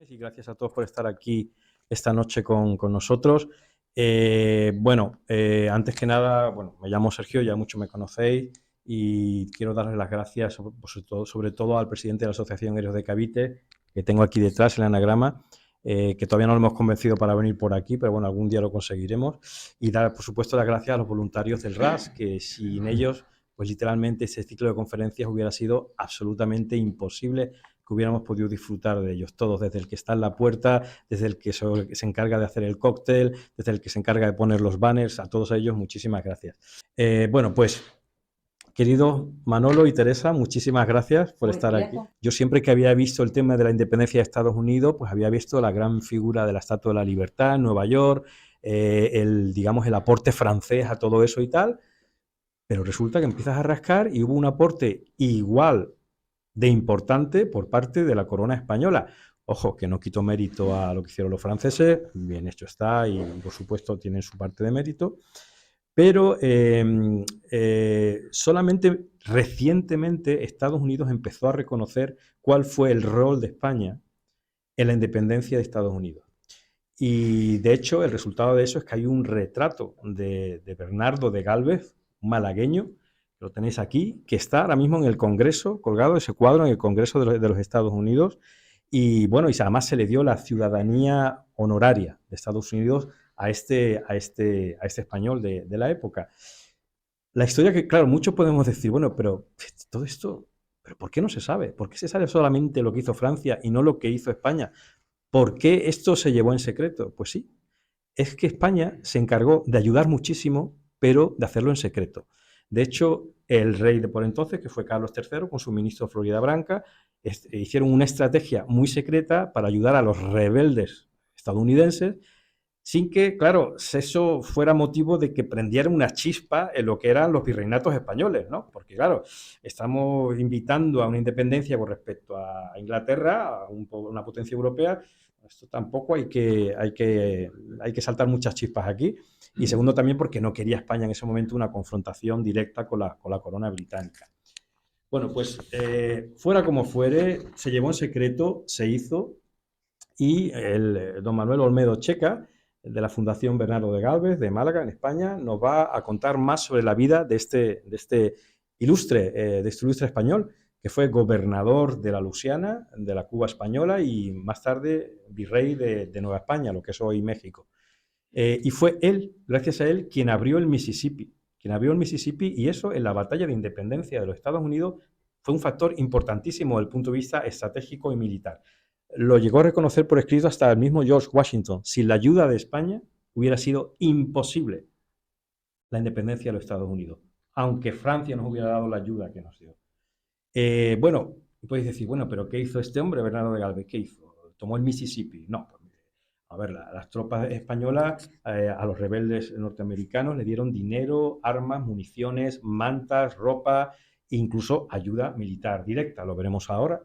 Y gracias a todos por estar aquí esta noche con nosotros. Antes que nada, me llamo Sergio, ya mucho me conocéis y quiero darles las gracias sobre todo al presidente de la Asociación Héroes de Cavite, que tengo aquí detrás, el anagrama, que todavía no lo hemos convencido para venir por aquí, pero bueno, algún día lo conseguiremos. Y dar, por supuesto, las gracias a los voluntarios del RAS, que sin ellos, pues literalmente ese ciclo de conferencias hubiera sido absolutamente imposible que hubiéramos podido disfrutar de ellos todos, desde el que está en la puerta, desde el que se encarga de hacer el cóctel, desde el que se encarga de poner los banners, a todos ellos muchísimas gracias. Querido Manolo y Teresa, muchísimas gracias por estar aquí. Yo siempre que había visto el tema de la independencia de Estados Unidos, pues había visto la gran figura de la Estatua de la Libertad en Nueva York, el aporte francés a todo eso y tal, pero resulta que empiezas a rascar y hubo un aporte igual de importante por parte de la corona española. Ojo, que no quito mérito a lo que hicieron los franceses, bien hecho está y por supuesto tienen su parte de mérito, pero solamente recientemente Estados Unidos empezó a reconocer cuál fue el rol de España en la independencia de Estados Unidos. Y de hecho el resultado de eso es que hay un retrato de Bernardo de Gálvez, un malagueño, lo tenéis aquí, que está ahora mismo en el Congreso, colgado ese cuadro en el Congreso de los Estados Unidos, y bueno, y además se le dio la ciudadanía honoraria de Estados Unidos a este español de la época. La historia que, claro, muchos podemos decir, bueno, pero todo esto, ¿pero por qué no se sabe? ¿Por qué se sabe solamente lo que hizo Francia y no lo que hizo España? ¿Por qué esto se llevó en secreto? Pues sí, es que España se encargó de ayudar muchísimo, pero de hacerlo en secreto. De hecho, el rey de por entonces, que fue Carlos III, con su ministro Florida Branca, hicieron una estrategia muy secreta para ayudar a los rebeldes estadounidenses, sin que, claro, eso fuera motivo de que prendiera una chispa en lo que eran los virreinatos españoles, ¿no? Porque, claro, estamos invitando a una independencia con respecto a Inglaterra, a una potencia europea. Esto tampoco hay que saltar muchas chispas aquí. Y segundo, también porque no quería España en ese momento una confrontación directa con la corona británica. Bueno, pues fuera como fuere, se llevó en secreto, se hizo, y don Manuel Olmedo Checa, de la Fundación Bernardo de Gálvez, de Málaga, en España, nos va a contar más sobre la vida de este ilustre español, que fue gobernador de la Luisiana, de la Cuba española y más tarde virrey de Nueva España, lo que es hoy México. Y fue él, gracias a él, quien abrió el Mississippi. Y eso en la batalla de independencia de los Estados Unidos fue un factor importantísimo desde el punto de vista estratégico y militar. Lo llegó a reconocer por escrito hasta el mismo George Washington. Sin la ayuda de España hubiera sido imposible la independencia de los Estados Unidos, aunque Francia nos hubiera dado la ayuda que nos dio. Podéis decir, bueno, pero ¿qué hizo este hombre, Bernardo de Gálvez? ¿Qué hizo? ¿Tomó el Mississippi? No. A ver, las tropas españolas a los rebeldes norteamericanos le dieron dinero, armas, municiones, mantas, ropa, incluso ayuda militar directa. Lo veremos ahora.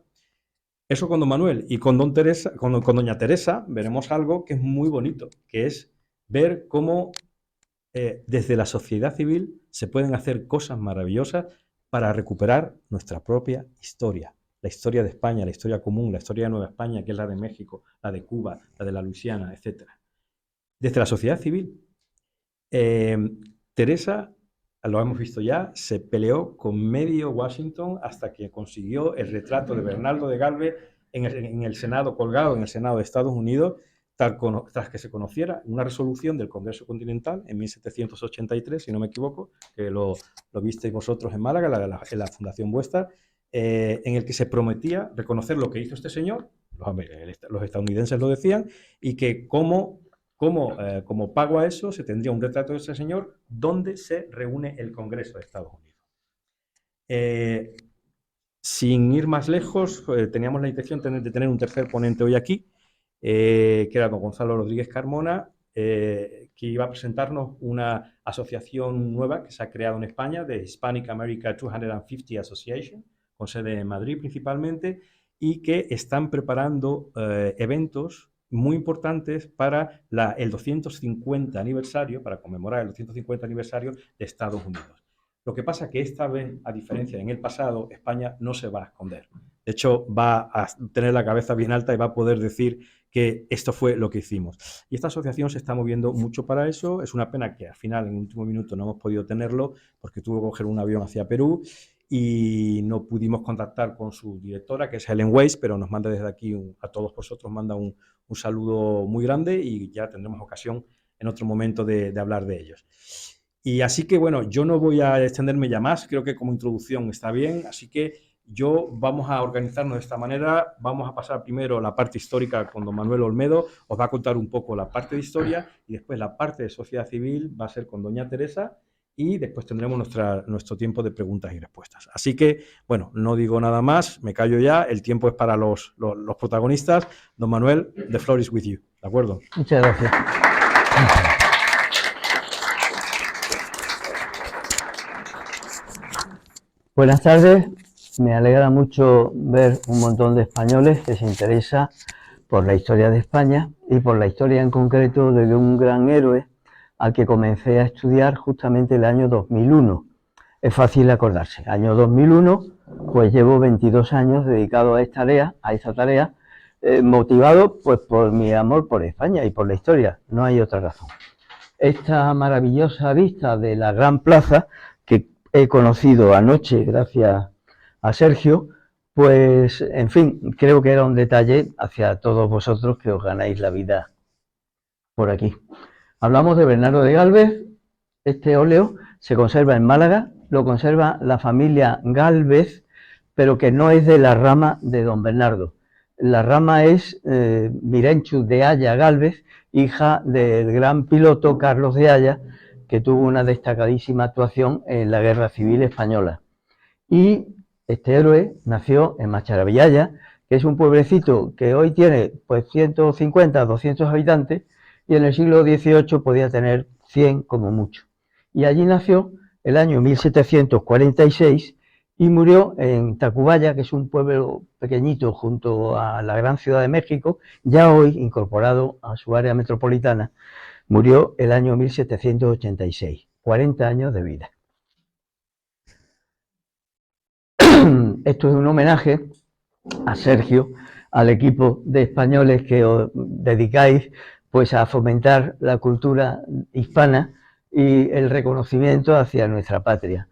Eso con don Manuel. Y con doña Teresa veremos algo que es muy bonito, que es ver cómo desde la sociedad civil se pueden hacer cosas maravillosas para recuperar nuestra propia historia. La historia de España, la historia común, la historia de Nueva España, que es la de México, la de Cuba, la de la Luisiana, etc. Desde la sociedad civil, Teresa, lo hemos visto ya, se peleó con medio Washington hasta que consiguió el retrato de Bernardo de Gálvez en el Senado, colgado en el Senado de Estados Unidos, tras que se conociera una resolución del Congreso Continental en 1783, si no me equivoco, que lo visteis vosotros en Málaga, en la fundación vuestra, en el que se prometía reconocer lo que hizo este señor, los estadounidenses lo decían, y que como pago a eso se tendría un retrato de ese señor donde se reúne el Congreso de Estados Unidos. Sin ir más lejos, teníamos la intención de tener un tercer ponente hoy aquí, que era don Gonzalo Rodríguez Carmona, que iba a presentarnos una asociación nueva que se ha creado en España, de Hispanic America 250 Association, con sede en Madrid principalmente, y que están preparando eventos muy importantes para el 250 aniversario, para conmemorar el 250 aniversario de Estados Unidos. Lo que pasa es que esta vez, a diferencia de en el pasado, España no se va a esconder. De hecho, va a tener la cabeza bien alta y va a poder decir que esto fue lo que hicimos. Y esta asociación se está moviendo mucho para eso. Es una pena que al final, en el último minuto, no hemos podido tenerlo porque tuvo que coger un avión hacia Perú y no pudimos contactar con su directora, que es Helen Weiss, pero nos manda desde aquí, a todos vosotros, manda un saludo muy grande y ya tendremos ocasión en otro momento de hablar de ellos. Y así que, bueno, yo no voy a extenderme ya más, creo que como introducción está bien, así que vamos a organizarnos de esta manera, vamos a pasar primero la parte histórica con don Manuel Olmedo, os va a contar un poco la parte de historia y después la parte de sociedad civil va a ser con doña Teresa y después tendremos nuestro tiempo de preguntas y respuestas. Así que, bueno, no digo nada más, me callo ya, el tiempo es para los protagonistas. Don Manuel, the floor is with you, ¿de acuerdo? Muchas gracias. Buenas tardes, me alegra mucho ver un montón de españoles que se interesan por la historia de España y por la historia en concreto de un gran héroe al que comencé a estudiar justamente el año 2001. Es fácil acordarse, año 2001, pues llevo 22 años dedicado a esta tarea, motivado pues por mi amor por España y por la historia, no hay otra razón. Esta maravillosa vista de la Gran Plaza, que he conocido anoche gracias a Sergio, pues, en fin, creo que era un detalle hacia todos vosotros que os ganáis la vida por aquí. Hablamos de Bernardo de Gálvez. Este óleo se conserva en Málaga, lo conserva la familia Gálvez, pero que no es de la rama de don Bernardo. La rama es Mirenchu de Haya Gálvez, hija del gran piloto Carlos de Haya, que tuvo una destacadísima actuación en la Guerra Civil Española. Y este héroe nació en Macharavillaya, que es un pueblecito que hoy tiene pues 150, 200 habitantes, y en el siglo XVIII podía tener 100 como mucho. Y allí nació el año 1746 y murió en Tacubaya, que es un pueblo pequeñito junto a la gran Ciudad de México, ya hoy incorporado a su área metropolitana. Murió el año 1786, 40 años de vida. Esto es un homenaje a Sergio, al equipo de españoles que os dedicáis pues a fomentar la cultura hispana y el reconocimiento hacia nuestra patria.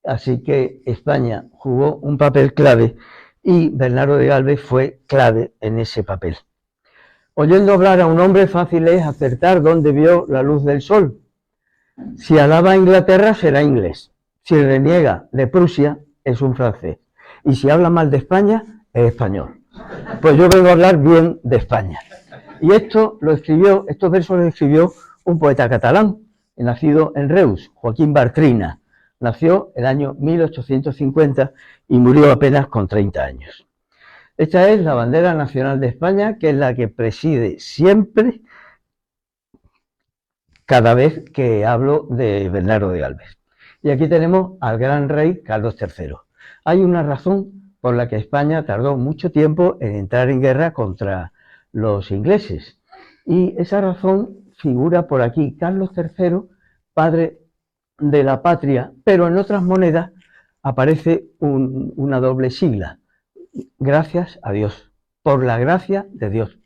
Así que España jugó un papel clave y Bernardo de Gálvez fue clave en ese papel. Oyendo hablar a un hombre fácil es acertar dónde vio la luz del sol. Si alaba a Inglaterra será inglés, si reniega de Prusia es un francés y si habla mal de España es español. Pues yo vengo a hablar bien de España. Y estos versos los escribió un poeta catalán, nacido en Reus, Joaquín Bartrina. Nació el año 1850 y murió apenas con 30 años. Esta es la bandera nacional de España, que es la que preside siempre cada vez que hablo de Bernardo de Gálvez. Y aquí tenemos al gran rey Carlos III. Hay una razón por la que España tardó mucho tiempo en entrar en guerra contra los ingleses. Y esa razón figura por aquí. Carlos III, padre de la patria, pero en otras monedas aparece una doble sigla. Gracias a Dios, por la gracia de Dios.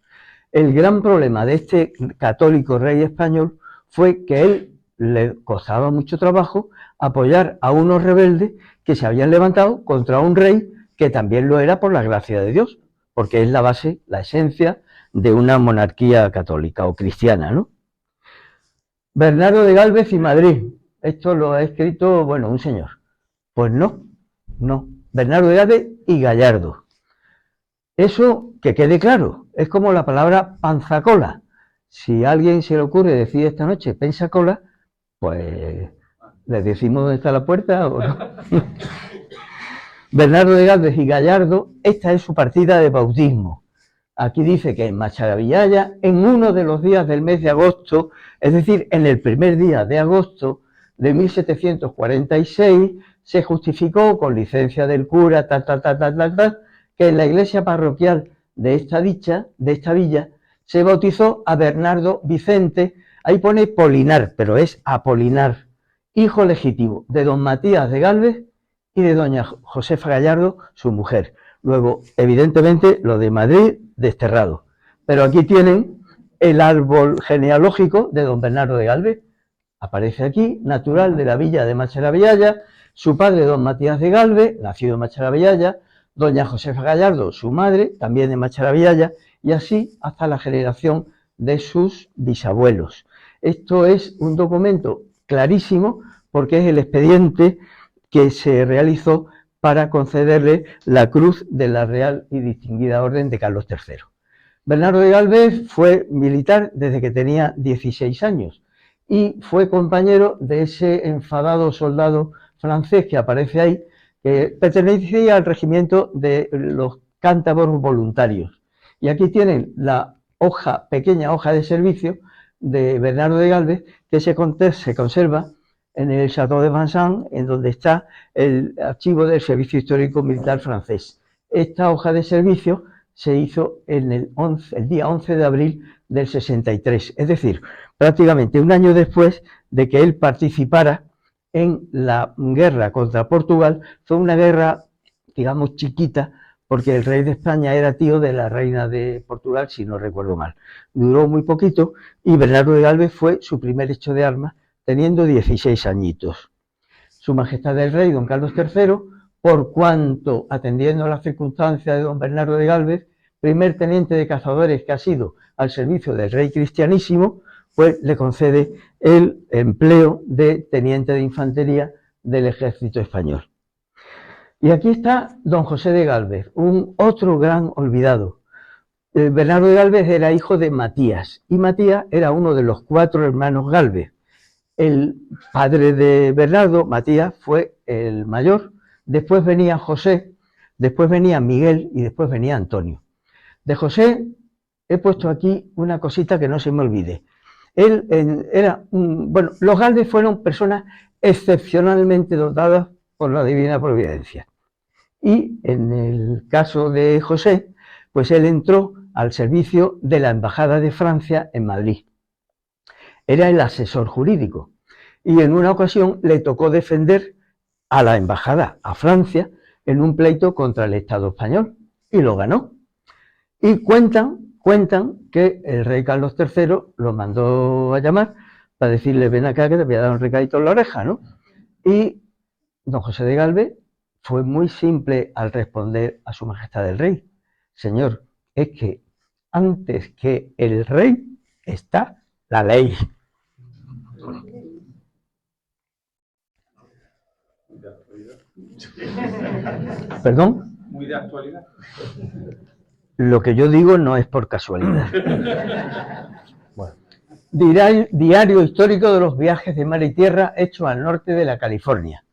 El gran problema de este católico rey español fue que él le costaba mucho trabajo apoyar a unos rebeldes que se habían levantado contra un rey que también lo era por la gracia de Dios, porque es la base, la esencia de una monarquía católica o cristiana, ¿no? Bernardo de Gálvez y Madrid. Esto lo ha escrito, bueno, un señor. Pues no. Bernardo de Gálvez y Gallardo. Eso, que quede claro, es como la palabra panzacola. Si a alguien se le ocurre decir esta noche pensacola, pues le decimos dónde está la puerta o no. Bernardo de Gálvez y Gallardo, esta es su partida de bautismo. Aquí dice que en Macharavillaya, en uno de los días del mes de agosto, es decir, en el primer día de agosto de 1746, se justificó con licencia del cura, que en la iglesia parroquial de esta villa, se bautizó a Bernardo Vicente, ahí pone Polinar, pero es Apolinar, hijo legítimo de don Matías de Gálvez y de doña Josefa Gallardo, su mujer. Luego, evidentemente, lo de Madrid, desterrado. Pero aquí tienen el árbol genealógico de don Bernardo de Galvez. Aparece aquí, natural de la villa de Macharavillaya, su padre, don Matías de Galvez, nacido en Macharavillaya, doña Josefa Gallardo, su madre, también de Macharavillaya, y así hasta la generación de sus bisabuelos. Esto es un documento clarísimo porque es el expediente que se realizó para concederle la cruz de la Real y Distinguida Orden de Carlos III. Bernardo de Galvez fue militar desde que tenía 16 años y fue compañero de ese enfadado soldado francés que aparece ahí, que pertenecía al regimiento de los cántabros voluntarios. Y aquí tienen la pequeña hoja de servicio de Bernardo de Galvez, que se conserva en el Château de Vincennes, en donde está el archivo del Servicio Histórico Militar francés. Esta hoja de servicio se hizo en el día 11 de abril del 63, es decir, prácticamente un año después de que él participara en la guerra contra Portugal. Fue una guerra, digamos, chiquita, porque el rey de España era tío de la reina de Portugal, si no recuerdo mal. Duró muy poquito y Bernardo de Galvez fue su primer hecho de armas, teniendo 16 añitos. Su Majestad el Rey, don Carlos III, por cuanto, atendiendo a las circunstancias de don Bernardo de Galvez, primer teniente de cazadores que ha sido al servicio del rey cristianísimo, pues le concede el empleo de teniente de infantería del ejército español. Y aquí está don José de Galvez, un otro gran olvidado. Bernardo de Galvez era hijo de Matías, y Matías era uno de los 4 hermanos Galvez. El padre de Bernardo, Matías, fue el mayor, después venía José, después venía Miguel y después venía Antonio. De José he puesto aquí una cosita que no se me olvide. Él bueno, los Galvez fueron personas excepcionalmente dotadas por la divina providencia. Y en el caso de José, pues él entró al servicio de la Embajada de Francia en Madrid. Era el asesor jurídico y en una ocasión le tocó defender a la embajada, a Francia, en un pleito contra el Estado español y lo ganó. Y cuentan que el rey Carlos III lo mandó a llamar para decirle: ven acá que te voy a dar un recadito en la oreja, ¿no? Y don José de Galvez fue muy simple al responder a su majestad el rey: señor, es que antes que el rey está la ley. ¿Perdón? Muy de actualidad. Lo que yo digo no es por casualidad. Bueno. Diario histórico de los viajes de mar y tierra hechos al norte de la California.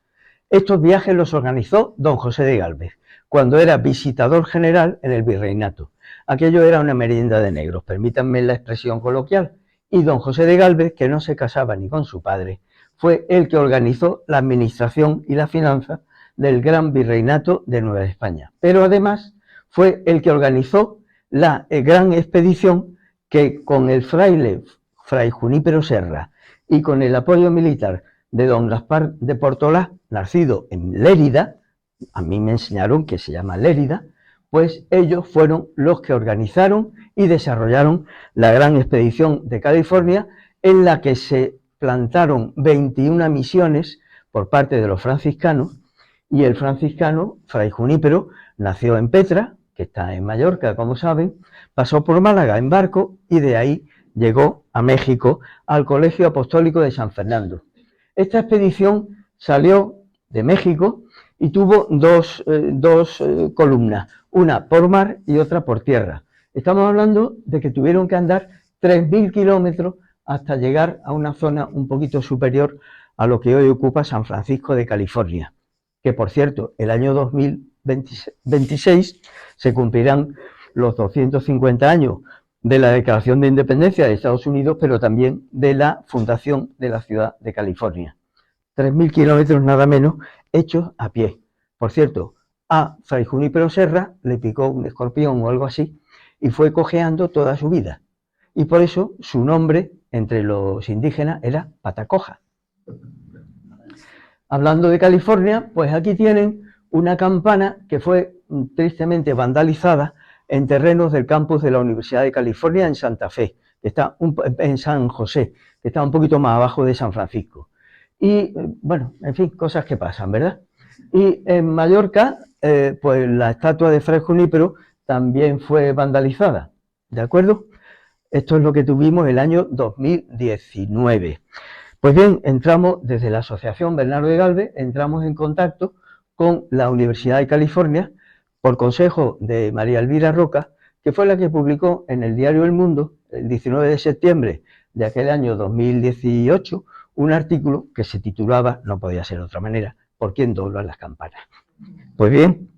Estos viajes los organizó don José de Galvez, cuando era visitador general en el virreinato. Aquello era una merienda de negros, permítanme la expresión coloquial. Y don José de Galvez, que no se casaba ni con su padre, fue el que organizó la administración y la finanza del gran virreinato de Nueva España. Pero además fue el que organizó la gran expedición que, con el fraile Fray Junípero Serra y con el apoyo militar de don Gaspar de Portolá, nacido en Lérida, a mí me enseñaron que se llama Lérida, pues ellos fueron los que organizaron y desarrollaron la gran expedición de California, en la que se plantaron 21 misiones por parte de los franciscanos, y el franciscano Fray Junípero nació en Petra, que está en Mallorca, como saben, pasó por Málaga en barco y de ahí llegó a México, al Colegio Apostólico de San Fernando. Esta expedición salió de México y tuvo dos columnas, una por mar y otra por tierra. Estamos hablando de que tuvieron que andar 3.000 kilómetros hasta llegar a una zona un poquito superior a lo que hoy ocupa San Francisco de California, que por cierto, el año 2026 se cumplirán los 250 años de la Declaración de Independencia de Estados Unidos, pero también de la fundación de la ciudad de California. 3.000 kilómetros nada menos, hechos a pie. Por cierto, a Fray Junípero Serra le picó un escorpión o algo así y fue cojeando toda su vida. Y por eso su nombre entre los indígenas era Patacoja. Hablando de California, pues aquí tienen una campana que fue tristemente vandalizada en terrenos del campus de la Universidad de California en Santa Fe, que está en San José, que está un poquito más abajo de San Francisco. Y bueno, en fin, cosas que pasan, ¿verdad? Y en Mallorca, pues la estatua de Fray Junípero también fue vandalizada, ¿de acuerdo? Esto es lo que tuvimos el año 2019. Pues bien, entramos desde la Asociación Bernardo de Galvez, entramos en contacto con la Universidad de California por consejo de María Elvira Roca, que fue la que publicó en el diario El Mundo, el 19 de septiembre de aquel año 2018, un artículo que se titulaba, no podía ser de otra manera, ¿por quién doblan las campanas? Pues bien,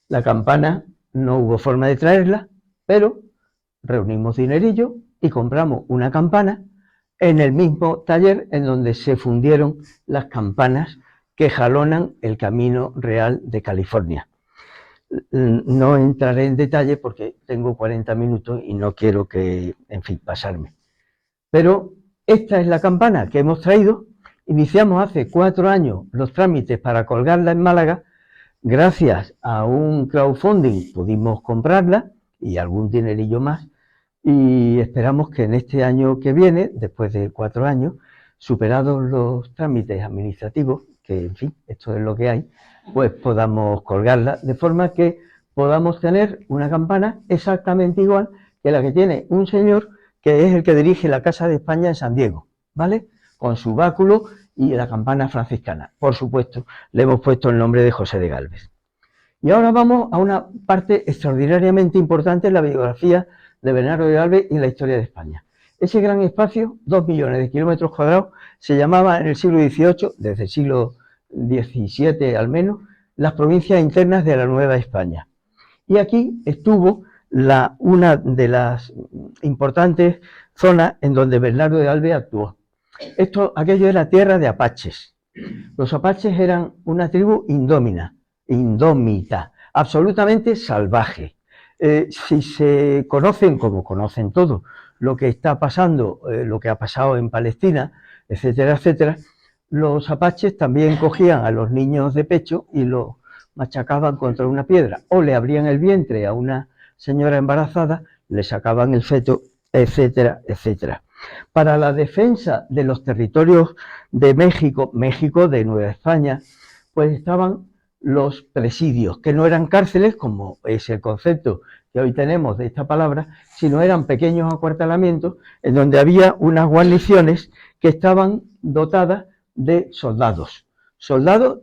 la campana no hubo forma de traerla, pero reunimos dinerillo y compramos una campana en el mismo taller en donde se fundieron las campanas que jalonan el Camino Real de California. No entraré en detalle porque tengo 40 minutos y no quiero que, en fin, pasarme. Pero esta es la campana que hemos traído. Iniciamos hace 4 años los trámites para colgarla en Málaga. Gracias a un crowdfunding pudimos comprarla y algún dinerillo más. Y esperamos que en este año que viene, después de 4 años, superados los trámites administrativos, que en fin, esto es lo que hay, pues podamos colgarla, de forma que podamos tener una campana exactamente igual que la que tiene un señor que es el que dirige la Casa de España en San Diego, ¿vale? Con su báculo y la campana franciscana. Por supuesto, le hemos puesto el nombre de José de Galvez. Y ahora vamos a una parte extraordinariamente importante en la biografía de Bernardo de Galvez y en la historia de España. Ese gran espacio, 2 millones de kilómetros cuadrados, se llamaba en el siglo XVIII, desde el siglo XVII al menos, las provincias internas de la Nueva España. Y aquí estuvo una de las importantes zonas en donde Bernardo de Galvez actuó. Aquello era tierra de apaches. Los apaches eran una tribu indómita, absolutamente salvaje. Si se conocen, como conocen todos, lo que está pasando, lo que ha pasado en Palestina, etcétera, etcétera, los apaches también cogían a los niños de pecho y los machacaban contra una piedra, o le abrían el vientre a una señora embarazada, le sacaban el feto, etcétera, etcétera. Para la defensa de los territorios de México, de Nueva España, pues estaban los presidios, que no eran cárceles, como es el concepto que hoy tenemos de esta palabra, sino eran pequeños acuartelamientos en donde había unas guarniciones que estaban dotadas de soldados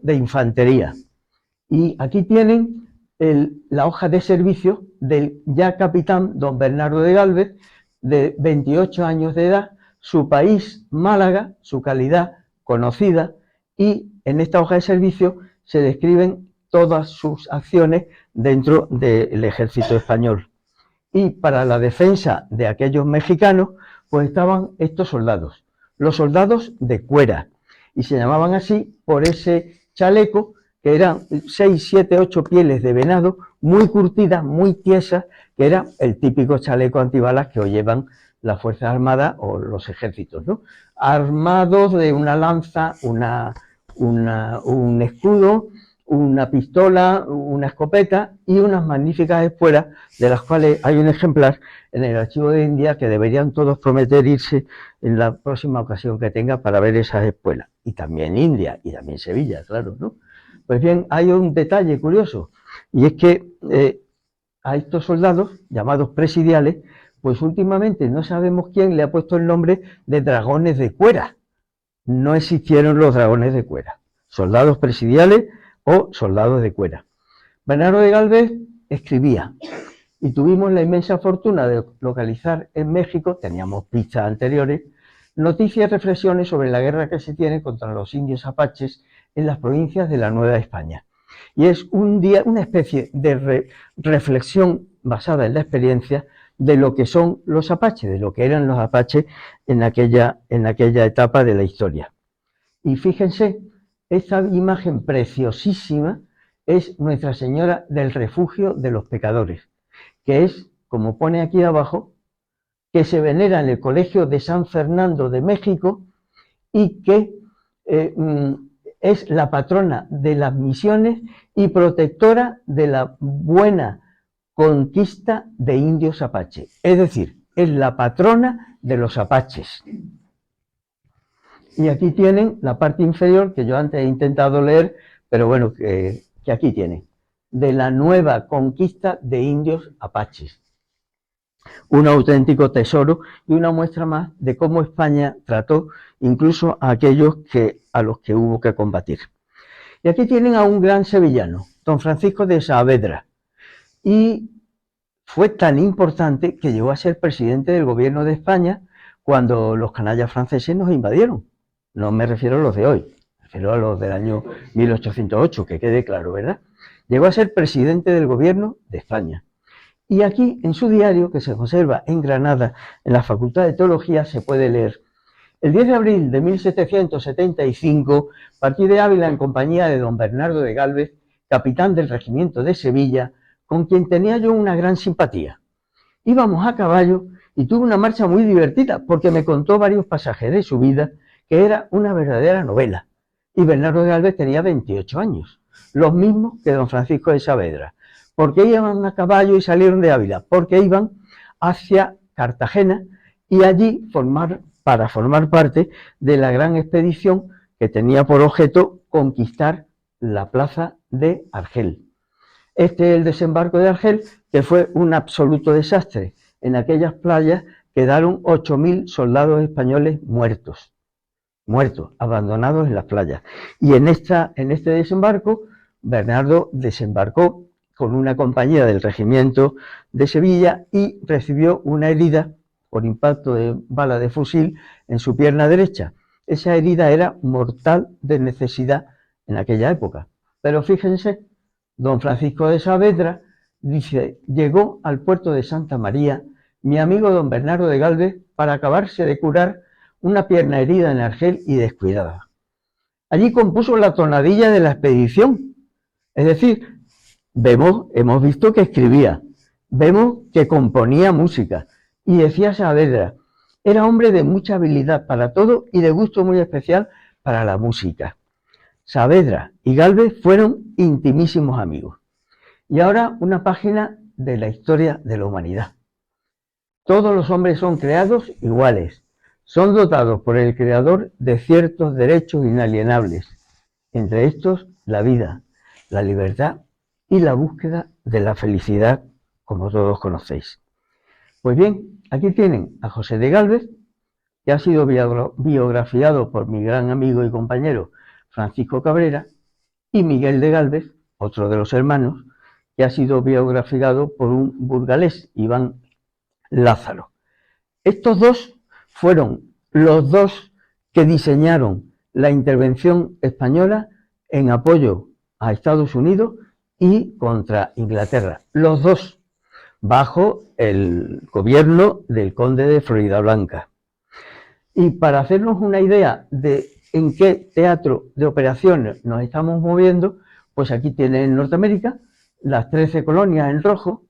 de infantería. Y aquí tienen la hoja de servicio del ya capitán don Bernardo de Galvez, de 28 años de edad, su país Málaga, su calidad conocida, y en esta hoja de servicio se describen todas sus acciones dentro del ejército español. Y para la defensa de aquellos mexicanos, pues estaban estos soldados, los soldados de cuera, y se llamaban así por ese chaleco que eran 6, 7, 8 pieles de venado, muy curtidas, muy tiesas, que era el típico chaleco antibalas que hoy llevan las Fuerzas Armadas o los ejércitos, ¿no? Armados de una lanza, un escudo, una pistola, una escopeta y unas magníficas espuelas, de las cuales hay un ejemplar en el archivo de India que deberían todos prometer irse en la próxima ocasión que tenga para ver esas espuelas. Y también India, y también Sevilla, claro, ¿no? Pues bien, hay un detalle curioso, y es que a estos soldados, llamados presidiales, pues últimamente no sabemos quién le ha puesto el nombre de dragones de cuera. No existieron los dragones de cuera, soldados presidiales o soldados de cuera. Bernardo de Galvez escribía, y tuvimos la inmensa fortuna de localizar en México, teníamos pistas anteriores, noticias y reflexiones sobre la guerra que se tiene contra los indios apaches en las provincias de la Nueva España. Y es una especie de reflexión basada en la experiencia de lo que son los apaches, de lo que eran los apaches en aquella etapa de la historia. Y fíjense, esta imagen preciosísima es Nuestra Señora del Refugio de los Pecadores, que es, como pone aquí abajo, que se venera en el Colegio de San Fernando de México y que es la patrona de las misiones y protectora de la buena conquista de indios apache. Es decir, es la patrona de los apaches. Y aquí tienen la parte inferior, que yo antes he intentado leer, pero bueno, que aquí tienen, de la nueva conquista de indios apaches. Un auténtico tesoro y una muestra más de cómo España trató incluso a aquellos a los que hubo que combatir. Y aquí tienen a un gran sevillano, don Francisco de Saavedra, y fue tan importante que llegó a ser presidente del gobierno de España cuando los canallas franceses nos invadieron. No me refiero a los de hoy, me refiero a los del año 1808, que quede claro, ¿verdad? Llegó a ser presidente del gobierno de España. Y aquí, en su diario, que se conserva en Granada, en la Facultad de Teología, se puede leer: el 10 de abril de 1775 partí de Ávila en compañía de don Bernardo de Gálvez, capitán del regimiento de Sevilla, con quien tenía yo una gran simpatía. Íbamos a caballo y tuve una marcha muy divertida, porque me contó varios pasajes de su vida, que era una verdadera novela. Y Bernardo de Gálvez tenía 28 años, los mismos que don Francisco de Saavedra. ¿Por qué iban a caballo y salieron de Ávila? Porque iban hacia Cartagena y allí para formar parte de la gran expedición que tenía por objeto conquistar la plaza de Argel. Este es el desembarco de Argel, que fue un absoluto desastre. En aquellas playas quedaron 8.000 soldados españoles muertos, abandonados en las playas. Y en este desembarco, Bernardo desembarcó con una compañía del regimiento de Sevilla y recibió una herida por impacto de bala de fusil en su pierna derecha. Esa herida era mortal de necesidad en aquella época. Pero fíjense, don Francisco de Saavedra dice: llegó al puerto de Santa María mi amigo don Bernardo de Gálvez para acabarse de curar una pierna herida en Argel y descuidada. Allí compuso la tonadilla de la expedición. Es decir, hemos visto que escribía, vemos que componía música, y decía Saavedra, era hombre de mucha habilidad para todo y de gusto muy especial para la música. Saavedra y Gálvez fueron intimísimos amigos. Y ahora una página de la historia de la humanidad. Todos los hombres son creados iguales, son dotados por el Creador de ciertos derechos inalienables, entre estos la vida, la libertad y la búsqueda de la felicidad, como todos conocéis. Pues bien, aquí tienen a José de Gálvez, que ha sido biografiado por mi gran amigo y compañero Francisco Cabrera, y Miguel de Gálvez, otro de los hermanos, que ha sido biografiado por un burgalés, Iván Lázaro. Estos dos fueron los dos que diseñaron la intervención española en apoyo a Estados Unidos y contra Inglaterra. Los dos bajo el gobierno del conde de Floridablanca. Y para hacernos una idea de en qué teatro de operaciones nos estamos moviendo, pues aquí tienen en Norteamérica las 13 colonias en rojo,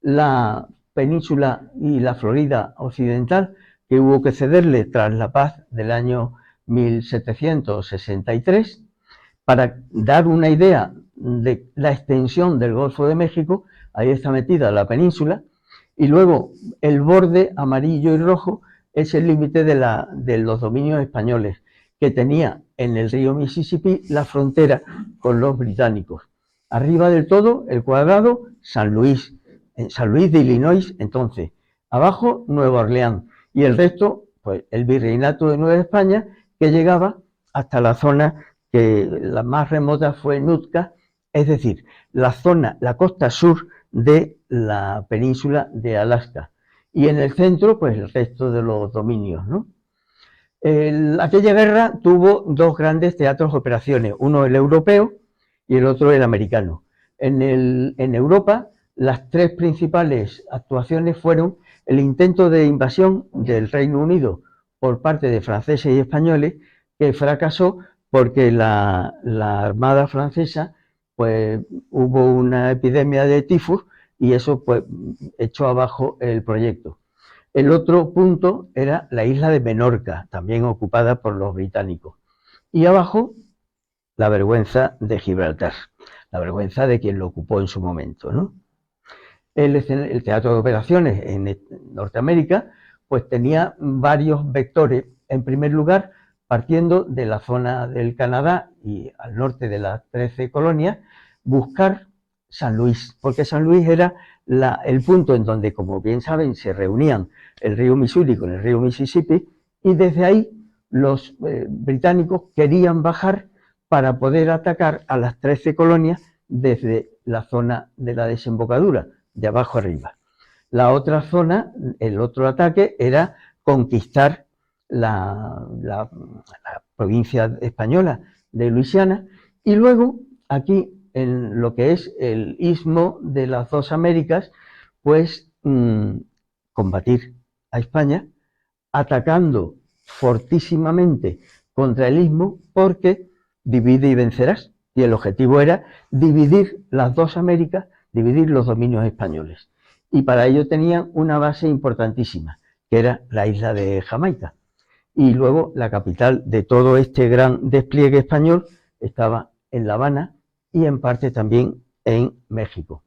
la península y la Florida occidental, que hubo que cederle tras la paz del año 1763, para dar una idea de la extensión del Golfo de México. Ahí está metida la península, y luego el borde amarillo y rojo es el límite de los dominios españoles, que tenía en el río Mississippi la frontera con los británicos. Arriba del todo, el cuadrado, San Luis de Illinois, entonces. Abajo, Nueva Orleans. Y el resto, pues el virreinato de Nueva España, que llegaba hasta la zona que la más remota fue Nootka, es decir, la costa sur de la península de Alaska. Y en el centro, pues el resto de los dominios, ¿no? Aquella guerra tuvo dos grandes teatros de operaciones, uno el europeo y el otro el americano. En Europa, las tres principales actuaciones fueron el intento de invasión del Reino Unido por parte de franceses y españoles, que fracasó porque la Armada francesa, pues hubo una epidemia de tifus y eso pues echó abajo el proyecto. El otro punto era la isla de Menorca, también ocupada por los británicos. Y abajo, la vergüenza de Gibraltar, la vergüenza de quien lo ocupó en su momento, ¿no? El teatro de operaciones en Norteamérica pues tenía varios vectores. En primer lugar, partiendo de la zona del Canadá y al norte de las 13 colonias, buscar San Luis, porque San Luis era el punto en donde, como bien saben, se reunían el río Missouri con el río Mississippi, y desde ahí los británicos querían bajar para poder atacar a las 13 colonias desde la zona de la desembocadura, de abajo arriba. La otra zona, el otro ataque, era conquistar la provincia española de Luisiana, y luego aquí en lo que es el istmo de las dos Américas, pues combatir a España atacando fortísimamente contra el istmo, porque divide y vencerás, y el objetivo era dividir las dos Américas, dividir los dominios españoles, y para ello tenían una base importantísima, que era la isla de Jamaica, y luego la capital de todo este gran despliegue español estaba en La Habana y en parte también en México.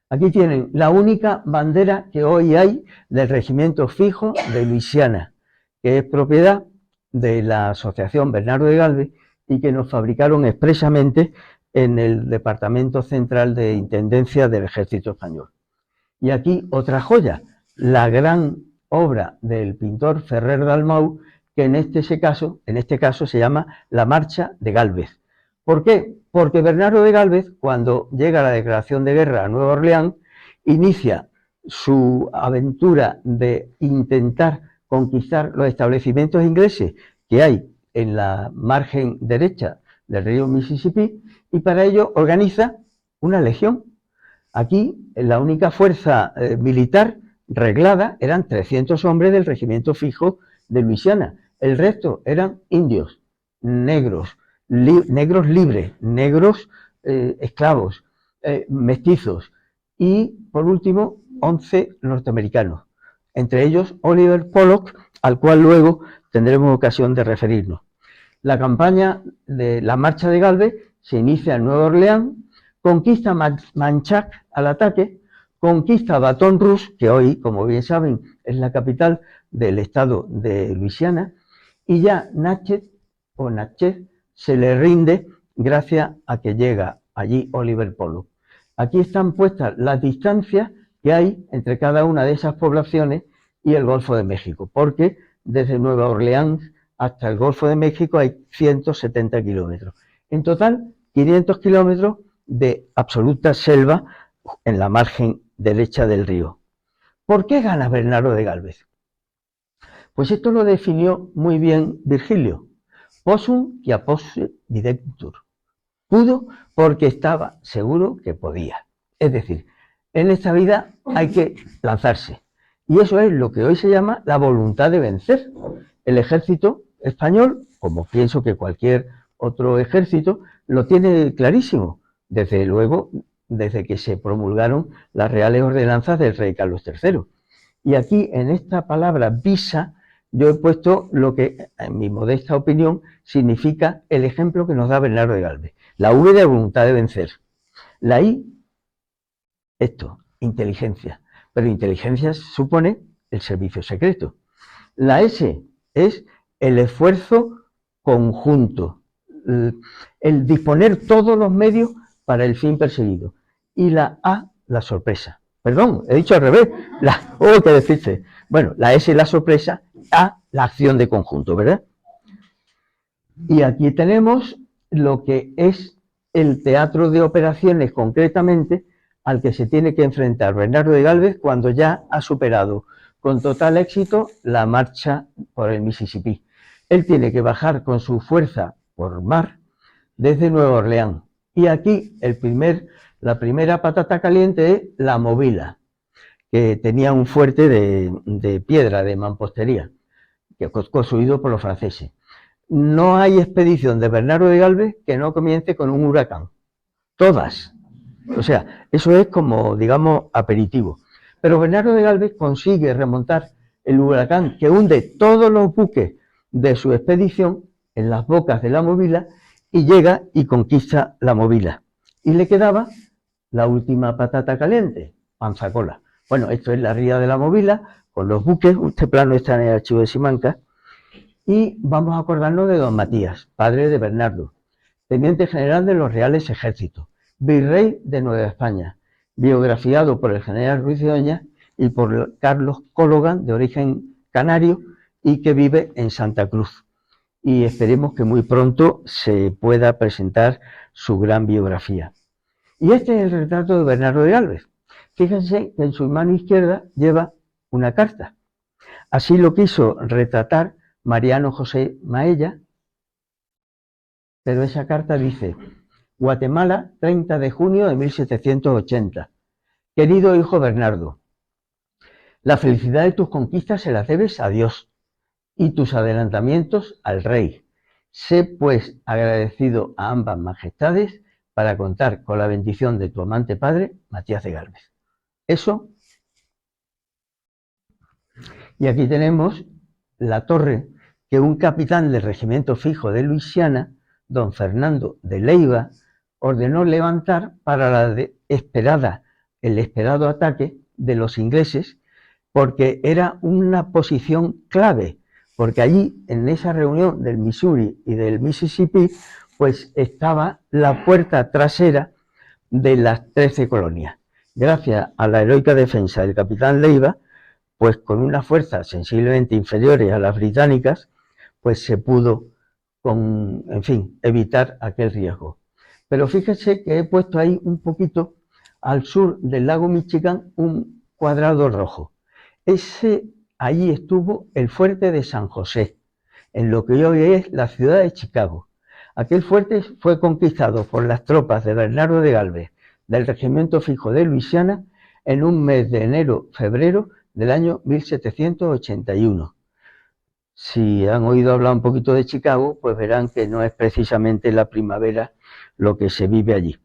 Aquí tienen la única bandera que hoy hay del regimiento fijo de Luisiana, que es propiedad de la Asociación Bernardo de Galvez y que nos fabricaron expresamente en el Departamento Central de Intendencia del Ejército Español. Y aquí otra joya, la gran obra del pintor Ferrer Dalmau, que en este caso se llama La Marcha de Gálvez. ¿Por qué? Porque Bernardo de Gálvez, cuando llega la declaración de guerra a Nueva Orleans, inicia su aventura de intentar conquistar los establecimientos ingleses que hay en la margen derecha del río Mississippi, y para ello organiza una legión. Aquí la única fuerza militar reglada eran 300 hombres del regimiento fijo de Luisiana. El resto eran indios, negros, negros libres, negros esclavos, mestizos, y por último 11 norteamericanos, entre ellos Oliver Pollock, al cual luego tendremos ocasión de referirnos. La campaña de la Marcha de Gálvez se inicia en Nueva Orleans, conquista Manchac al ataque, conquista Baton Rouge, que hoy, como bien saben, es la capital del estado de Luisiana, y ya Natchez se le rinde gracias a que llega allí Oliver Pollock. Aquí están puestas las distancias que hay entre cada una de esas poblaciones y el Golfo de México, porque desde Nueva Orleans hasta el Golfo de México hay 170 kilómetros. En total, 500 kilómetros de absoluta selva en la margen derecha del río. ¿Por qué gana Bernardo de Gálvez? Pues esto lo definió muy bien Virgilio. Possum quia posse videctur. Pudo porque estaba seguro que podía. Es decir, en esta vida hay que lanzarse. Y eso es lo que hoy se llama la voluntad de vencer. El ejército español, como pienso que cualquier otro ejército, lo tiene clarísimo. Desde luego, desde que se promulgaron las reales ordenanzas del rey Carlos III. Y aquí, en esta palabra visa, yo he puesto lo que, en mi modesta opinión, significa el ejemplo que nos da Bernardo de Gálvez. La V de voluntad de vencer. La I, esto, inteligencia. Pero inteligencia supone el servicio secreto. La S es el esfuerzo conjunto, el disponer todos los medios para el fin perseguido. Y la A, la sorpresa. Perdón, he dicho al revés. ¿Qué decirte? Bueno, la S es la sorpresa, A, la acción de conjunto, ¿verdad? Y aquí tenemos lo que es el teatro de operaciones concretamente al que se tiene que enfrentar Bernardo de Gálvez cuando ya ha superado con total éxito la marcha por el Mississippi. Él tiene que bajar con su fuerza por mar desde Nueva Orleans. Y aquí la primera patata caliente es la Movila, que tenía un fuerte de piedra, de mampostería, que fue construido por los franceses. No hay expedición de Bernardo de Gálvez que no comience con un huracán. Todas. O sea, eso es como, digamos, aperitivo. Pero Bernardo de Gálvez consigue remontar el huracán que hunde todos los buques de su expedición en las bocas de la Movila, y llega y conquista la Movila. Y le quedaba la última patata caliente, Panzacola. Bueno, esto es la ría de la Movila, con los buques, este plano está en el archivo de Simancas, y vamos a acordarnos de don Matías, padre de Bernardo, teniente general de los Reales Ejércitos, virrey de Nueva España, biografiado por el general Ruiz de Oña y por Carlos Cólogan, de origen canario, y que vive en Santa Cruz. Y esperemos que muy pronto se pueda presentar su gran biografía. Y este es el retrato de Bernardo de Galvez. Fíjense que en su mano izquierda lleva una carta. Así lo quiso retratar Mariano José Maella, pero esa carta dice: Guatemala, 30 de junio de 1780. Querido hijo Bernardo, la felicidad de tus conquistas se las debes a Dios y tus adelantamientos al rey. Sé pues agradecido a ambas majestades para contar con la bendición de tu amante padre, Matías de Galvez. Eso. Y aquí tenemos la torre que un capitán del regimiento fijo de Luisiana, don Fernando de Leiva, ordenó levantar para el esperado ataque de los ingleses, porque era una posición clave, porque allí, en esa reunión del Missouri y del Mississippi, pues estaba la puerta trasera de las 13 colonias. Gracias a la heroica defensa del capitán Leiva, pues con unas fuerzas sensiblemente inferiores a las británicas, pues se pudo, evitar aquel riesgo. Pero fíjense que he puesto ahí un poquito al sur del lago Michigan un cuadrado rojo. Allí estuvo el fuerte de San José, en lo que hoy es la ciudad de Chicago. Aquel fuerte fue conquistado por las tropas de Bernardo de Galvez, del regimiento fijo de Luisiana, en un mes de enero-febrero del año 1781. Si han oído hablar un poquito de Chicago, pues verán que no es precisamente la primavera lo que se vive allí,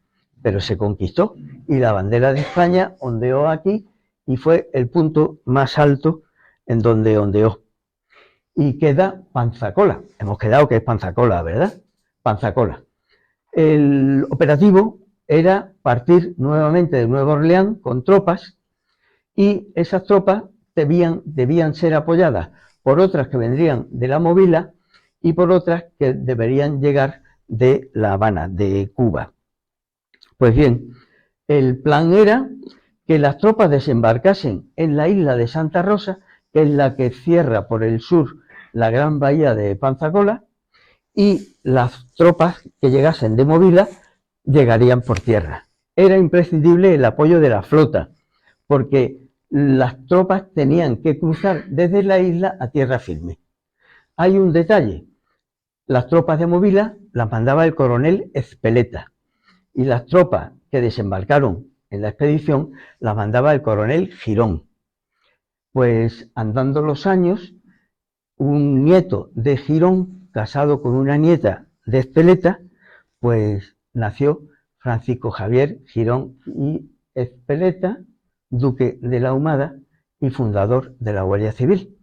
pero se conquistó y la bandera de España ondeó aquí y fue el punto más alto en donde ondeó. Y queda Panzacola. Hemos quedado que es Panzacola, ¿verdad? Panzacola. El operativo era partir nuevamente de Nueva Orleans con tropas, y esas tropas debían ser apoyadas por otras que vendrían de la Movila y por otras que deberían llegar de La Habana, de Cuba. Pues bien, el plan era que las tropas desembarcasen en la isla de Santa Rosa, que es la que cierra por el sur la gran bahía de Panzacola, y las tropas que llegasen de Movila llegarían por tierra. Era imprescindible el apoyo de la flota, porque las tropas tenían que cruzar desde la isla a tierra firme. Hay un detalle: las tropas de Movila las mandaba el coronel Ezpeleta, y las tropas que desembarcaron en la expedición las mandaba el coronel Girón. Pues andando los años, un nieto de Girón, casado con una nieta de Ezpeleta, pues nació Francisco Javier Girón y Ezpeleta, duque de la Ahumada y fundador de la Guardia Civil.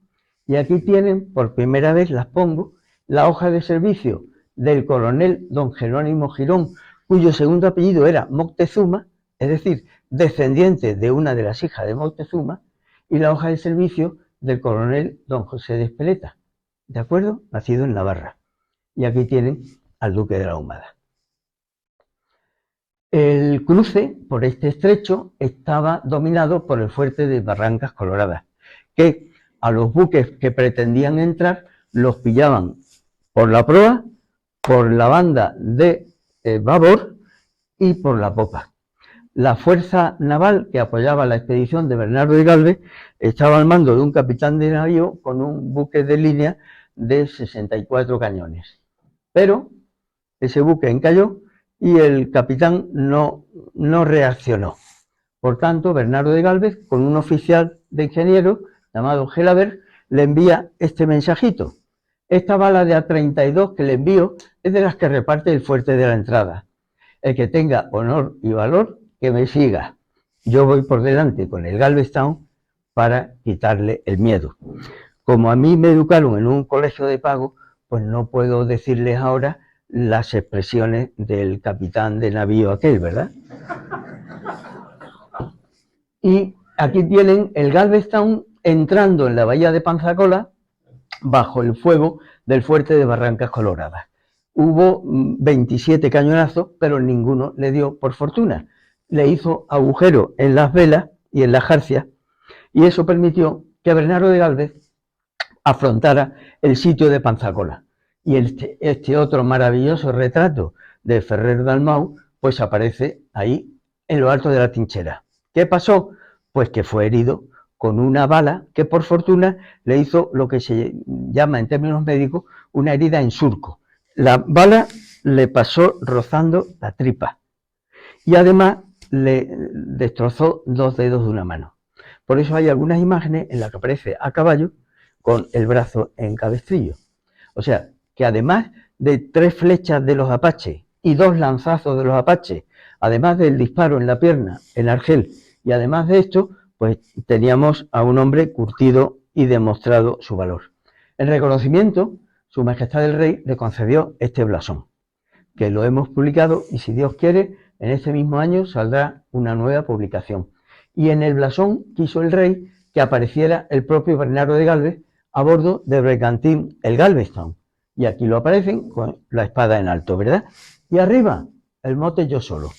Y aquí tienen, por primera vez las pongo, la hoja de servicio del coronel don Jerónimo Girón, cuyo segundo apellido era Moctezuma, es decir, descendiente de una de las hijas de Moctezuma, y la hoja de servicio del coronel don José de Ezpeleta, ¿de acuerdo? Nacido en Navarra. Y aquí tienen al duque de la Ahumada. El cruce por este estrecho estaba dominado por el fuerte de Barrancas Coloradas, que a los buques que pretendían entrar los pillaban por la proa, por la banda de babor y por la popa. La fuerza naval que apoyaba la expedición de Bernardo de Galvez estaba al mando de un capitán de navío con un buque de línea de 64 cañones. Pero ese buque encalló y el capitán no reaccionó. Por tanto, Bernardo de Galvez, con un oficial de ingenieros llamado Gelabert, le envía este mensajito. Esta bala de A32 que le envío es de las que reparte el fuerte de la entrada. El que tenga honor y valor, que me siga. Yo voy por delante con el Galveston para quitarle el miedo. Como a mí me educaron en un colegio de pago, pues no puedo decirles ahora las expresiones del capitán de navío aquel, ¿verdad? Y aquí tienen el Galveston entrando en la bahía de Pensacola bajo el fuego del fuerte de Barrancas Coloradas. Hubo 27 cañonazos, pero ninguno le dio, por fortuna. Le hizo agujero en las velas y en las jarcias, y eso permitió que Bernardo de Gálvez afrontara el sitio de Pensacola. Y este otro maravilloso retrato de Ferrer Dalmau, pues aparece ahí en lo alto de la trinchera. ¿Qué pasó? Pues que fue herido con una bala que por fortuna le hizo lo que se llama en términos médicos una herida en surco. La bala le pasó rozando la tripa y además le destrozó 2 dedos de una mano. Por eso hay algunas imágenes en las que aparece a caballo con el brazo en cabestrillo. O sea, que además de 3 flechas de los apaches y 2 lanzazos de los apaches, además del disparo en la pierna, en Argel, y además de esto, pues teníamos a un hombre curtido y demostrado su valor. En reconocimiento, Su Majestad el Rey le concedió este blasón, que lo hemos publicado y si Dios quiere, en este mismo año saldrá una nueva publicación. Y en el blasón quiso el rey que apareciera el propio Bernardo de Gálvez a bordo del bergantín el Galveston. Y aquí lo aparecen con la espada en alto, ¿verdad? Y arriba, el mote Yo Solo.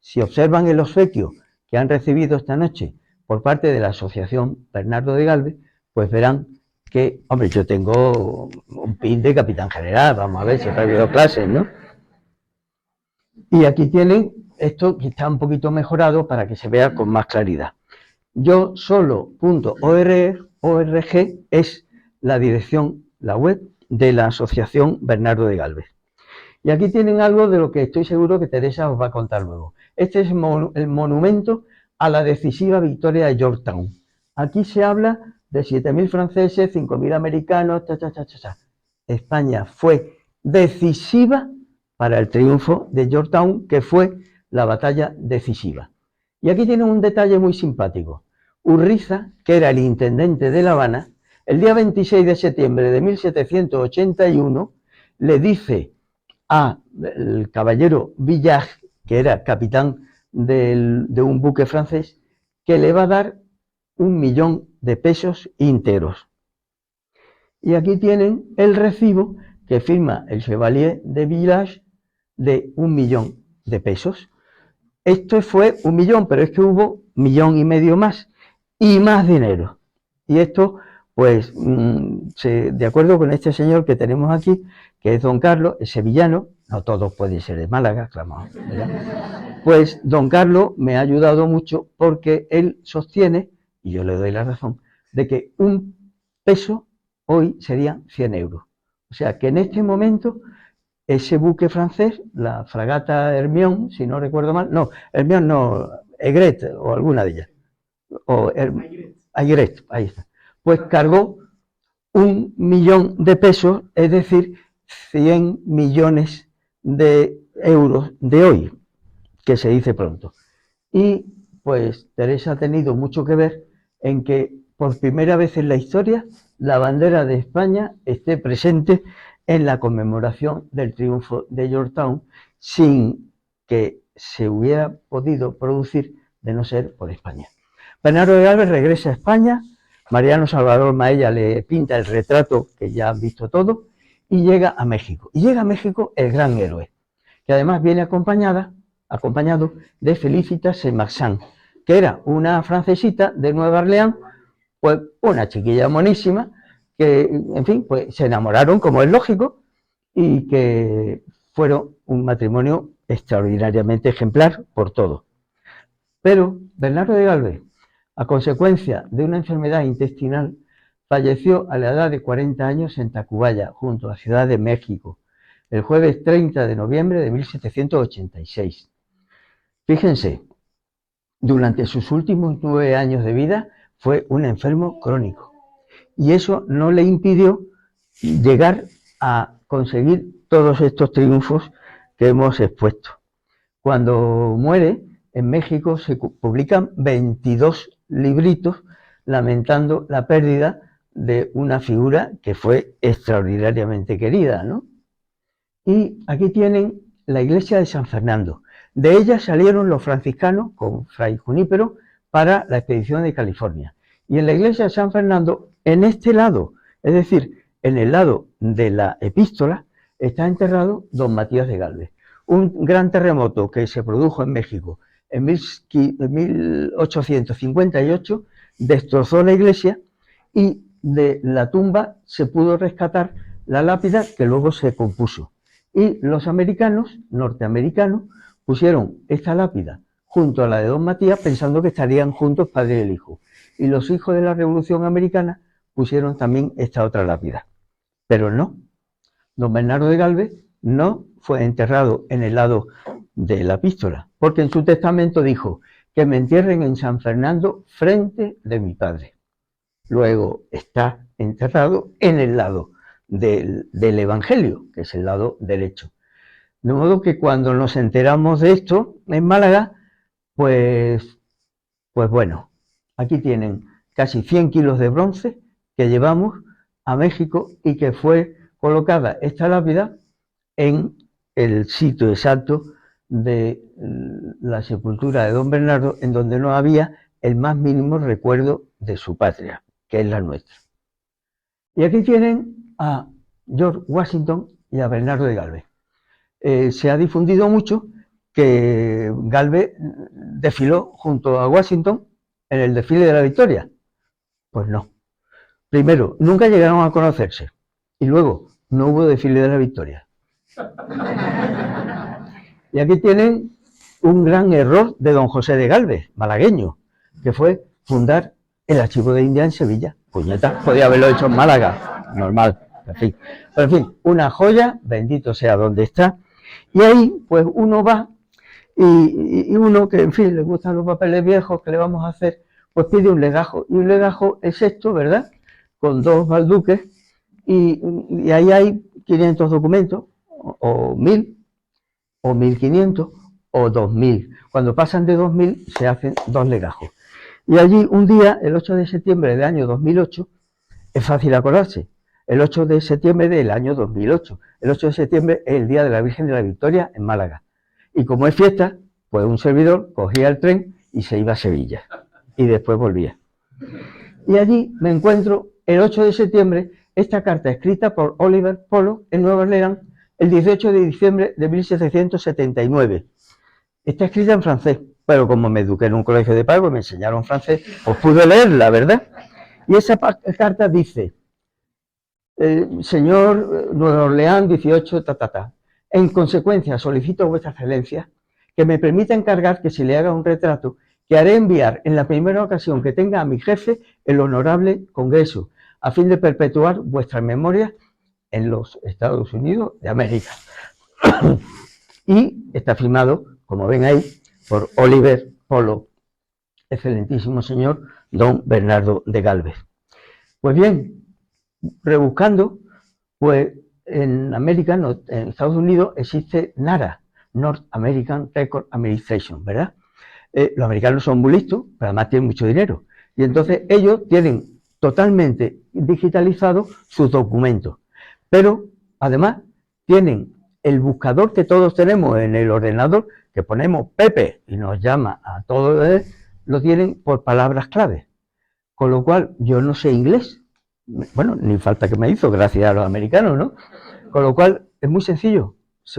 Si observan el obsequio que han recibido esta noche por parte de la Asociación Bernardo de Gálvez, pues verán que, hombre, yo tengo un pin de capitán general, vamos a ver si he perdido clases, ¿no? Y aquí tienen esto que está un poquito mejorado para que se vea con más claridad. Yosolo.org es la dirección, la web de la Asociación Bernardo de Gálvez. Y aquí tienen algo de lo que estoy seguro que Teresa os va a contar luego. Este es el monumento a la decisiva victoria de Yorktown. Aquí se habla de 7.000 franceses, 5.000 americanos, España fue decisiva para el triunfo de Yorktown, que fue la batalla decisiva. Y aquí tienen un detalle muy simpático. Urriza, que era el intendente de La Habana, el día 26 de septiembre de 1781, le dice al caballero Villard, que era capitán de un buque francés, que le va a dar 1.000.000 de pesos íntegros. Y aquí tienen el recibo que firma el Chevalier de Village de 1.000.000 de pesos. Esto fue 1.000.000, pero es que hubo 1.500.000 más y más dinero. Y esto, pues, de acuerdo con este señor que tenemos aquí, que es don Carlos, es sevillano, no todos pueden ser de Málaga, claro, ¿verdad? Pues don Carlos me ha ayudado mucho porque él sostiene, y yo le doy la razón, de que un peso hoy serían 100 euros. O sea que en este momento ese buque francés, la fragata Hermione, si no recuerdo mal, no, Hermione no, Aigret o alguna de ellas, o Aigret, ahí está, pues cargó 1.000.000 de pesos, es decir, 100 millones de euros de hoy, que se dice pronto. Y pues Teresa ha tenido mucho que ver en que por primera vez en la historia la bandera de España esté presente en la conmemoración del triunfo de Yorktown sin que se hubiera podido producir de no ser por España. Bernardo de Gálvez regresa a España, Mariano Salvador Maella le pinta el retrato que ya han visto todo y llega a México. Y llega a México el gran héroe, que además viene acompañado de Felicitas Saint-Marsan, que era una francesita de Nueva Orleans, pues una chiquilla monísima, que, en fin, pues se enamoraron, como es lógico, y que fueron un matrimonio extraordinariamente ejemplar por todo. Pero Bernardo de Gálvez, a consecuencia de una enfermedad intestinal, falleció a la edad de 40 años en Tacubaya, junto a la Ciudad de México, el jueves 30 de noviembre de 1786. Fíjense, durante sus últimos 9 años de vida fue un enfermo crónico y eso no le impidió llegar a conseguir todos estos triunfos que hemos expuesto. Cuando muere, en México se publican 22 libritos lamentando la pérdida de una figura que fue extraordinariamente querida, ¿no? Y aquí tienen la iglesia de San Fernando. De ella salieron los franciscanos con Fray Junípero para la expedición de California. Y en la iglesia de San Fernando, en este lado, es decir, en el lado de la epístola, está enterrado don Matías de Gálvez. Un gran terremoto que se produjo en México en 1858 destrozó la iglesia y de la tumba se pudo rescatar la lápida que luego se compuso. Y los americanos, norteamericanos, pusieron esta lápida junto a la de don Matías pensando que estarían juntos padre y el hijo. Y los hijos de la Revolución Americana pusieron también esta otra lápida. Pero no, don Bernardo de Gálvez no fue enterrado en el lado de la epístola, porque en su testamento dijo que me entierren en San Fernando frente de mi padre. Luego está enterrado en el lado del Evangelio, que es el lado derecho. De modo que cuando nos enteramos de esto en Málaga, pues bueno, aquí tienen casi 100 kilos de bronce que llevamos a México y que fue colocada esta lápida en el sitio exacto de la sepultura de don Bernardo, en donde no había el más mínimo recuerdo de su patria, que es la nuestra. Y aquí tienen a George Washington y a Bernardo de Gálvez. Se ha difundido mucho que Gálvez desfiló junto a Washington en el desfile de la Victoria. Pues no. Primero, nunca llegaron a conocerse. Y luego, no hubo desfile de la Victoria. Y aquí tienen un gran error de don José de Gálvez, malagueño, que fue fundar el Archivo de India en Sevilla. Puñeta, podía haberlo hecho en Málaga, normal, en fin. Pero en fin, una joya, bendito sea donde está. Y ahí, pues uno va y uno que, en fin, le gustan los papeles viejos, ¿qué le vamos a hacer? Pues pide un legajo. Y un legajo es esto, ¿verdad? Con 2 balduques. Y ahí hay 500 documentos, o 1000, o 1500, o 2000. Cuando pasan de 2000 se hacen 2 legajos. Y allí un día, el 8 de septiembre del año 2008, es fácil acordarse, el 8 de septiembre del año 2008. El 8 de septiembre es el Día de la Virgen de la Victoria en Málaga. Y como es fiesta, pues un servidor cogía el tren y se iba a Sevilla. Y después volvía. Y allí me encuentro, el 8 de septiembre, esta carta escrita por Oliver Pollock en Nueva Orleans el 18 de diciembre de 1779. Está escrita en francés, pero como me eduqué en un colegio de pago y me enseñaron francés, pues pude leerla, ¿verdad? Y esa carta dice, señor Nueva Orleans 18, en consecuencia solicito a vuestra excelencia que me permita encargar que se le haga un retrato que haré enviar en la primera ocasión que tenga a mi jefe el honorable Congreso, a fin de perpetuar vuestra memoria en los Estados Unidos de América. Y está firmado, como ven ahí, por Oliver Pollock, excelentísimo señor don Bernardo de Gálvez. Pues bien, rebuscando, pues en América, en Estados Unidos, existe NARA, North American Record Administration, ¿verdad? Los americanos son muy listos, pero además tienen mucho dinero. Y entonces ellos tienen totalmente digitalizados sus documentos. Pero además tienen el buscador que todos tenemos en el ordenador, que ponemos Pepe y nos llama a todos, lo tienen por palabras clave. Con lo cual yo no sé inglés. Bueno, ni falta que me hizo, gracias a los americanos, ¿no? Con lo cual es muy sencillo.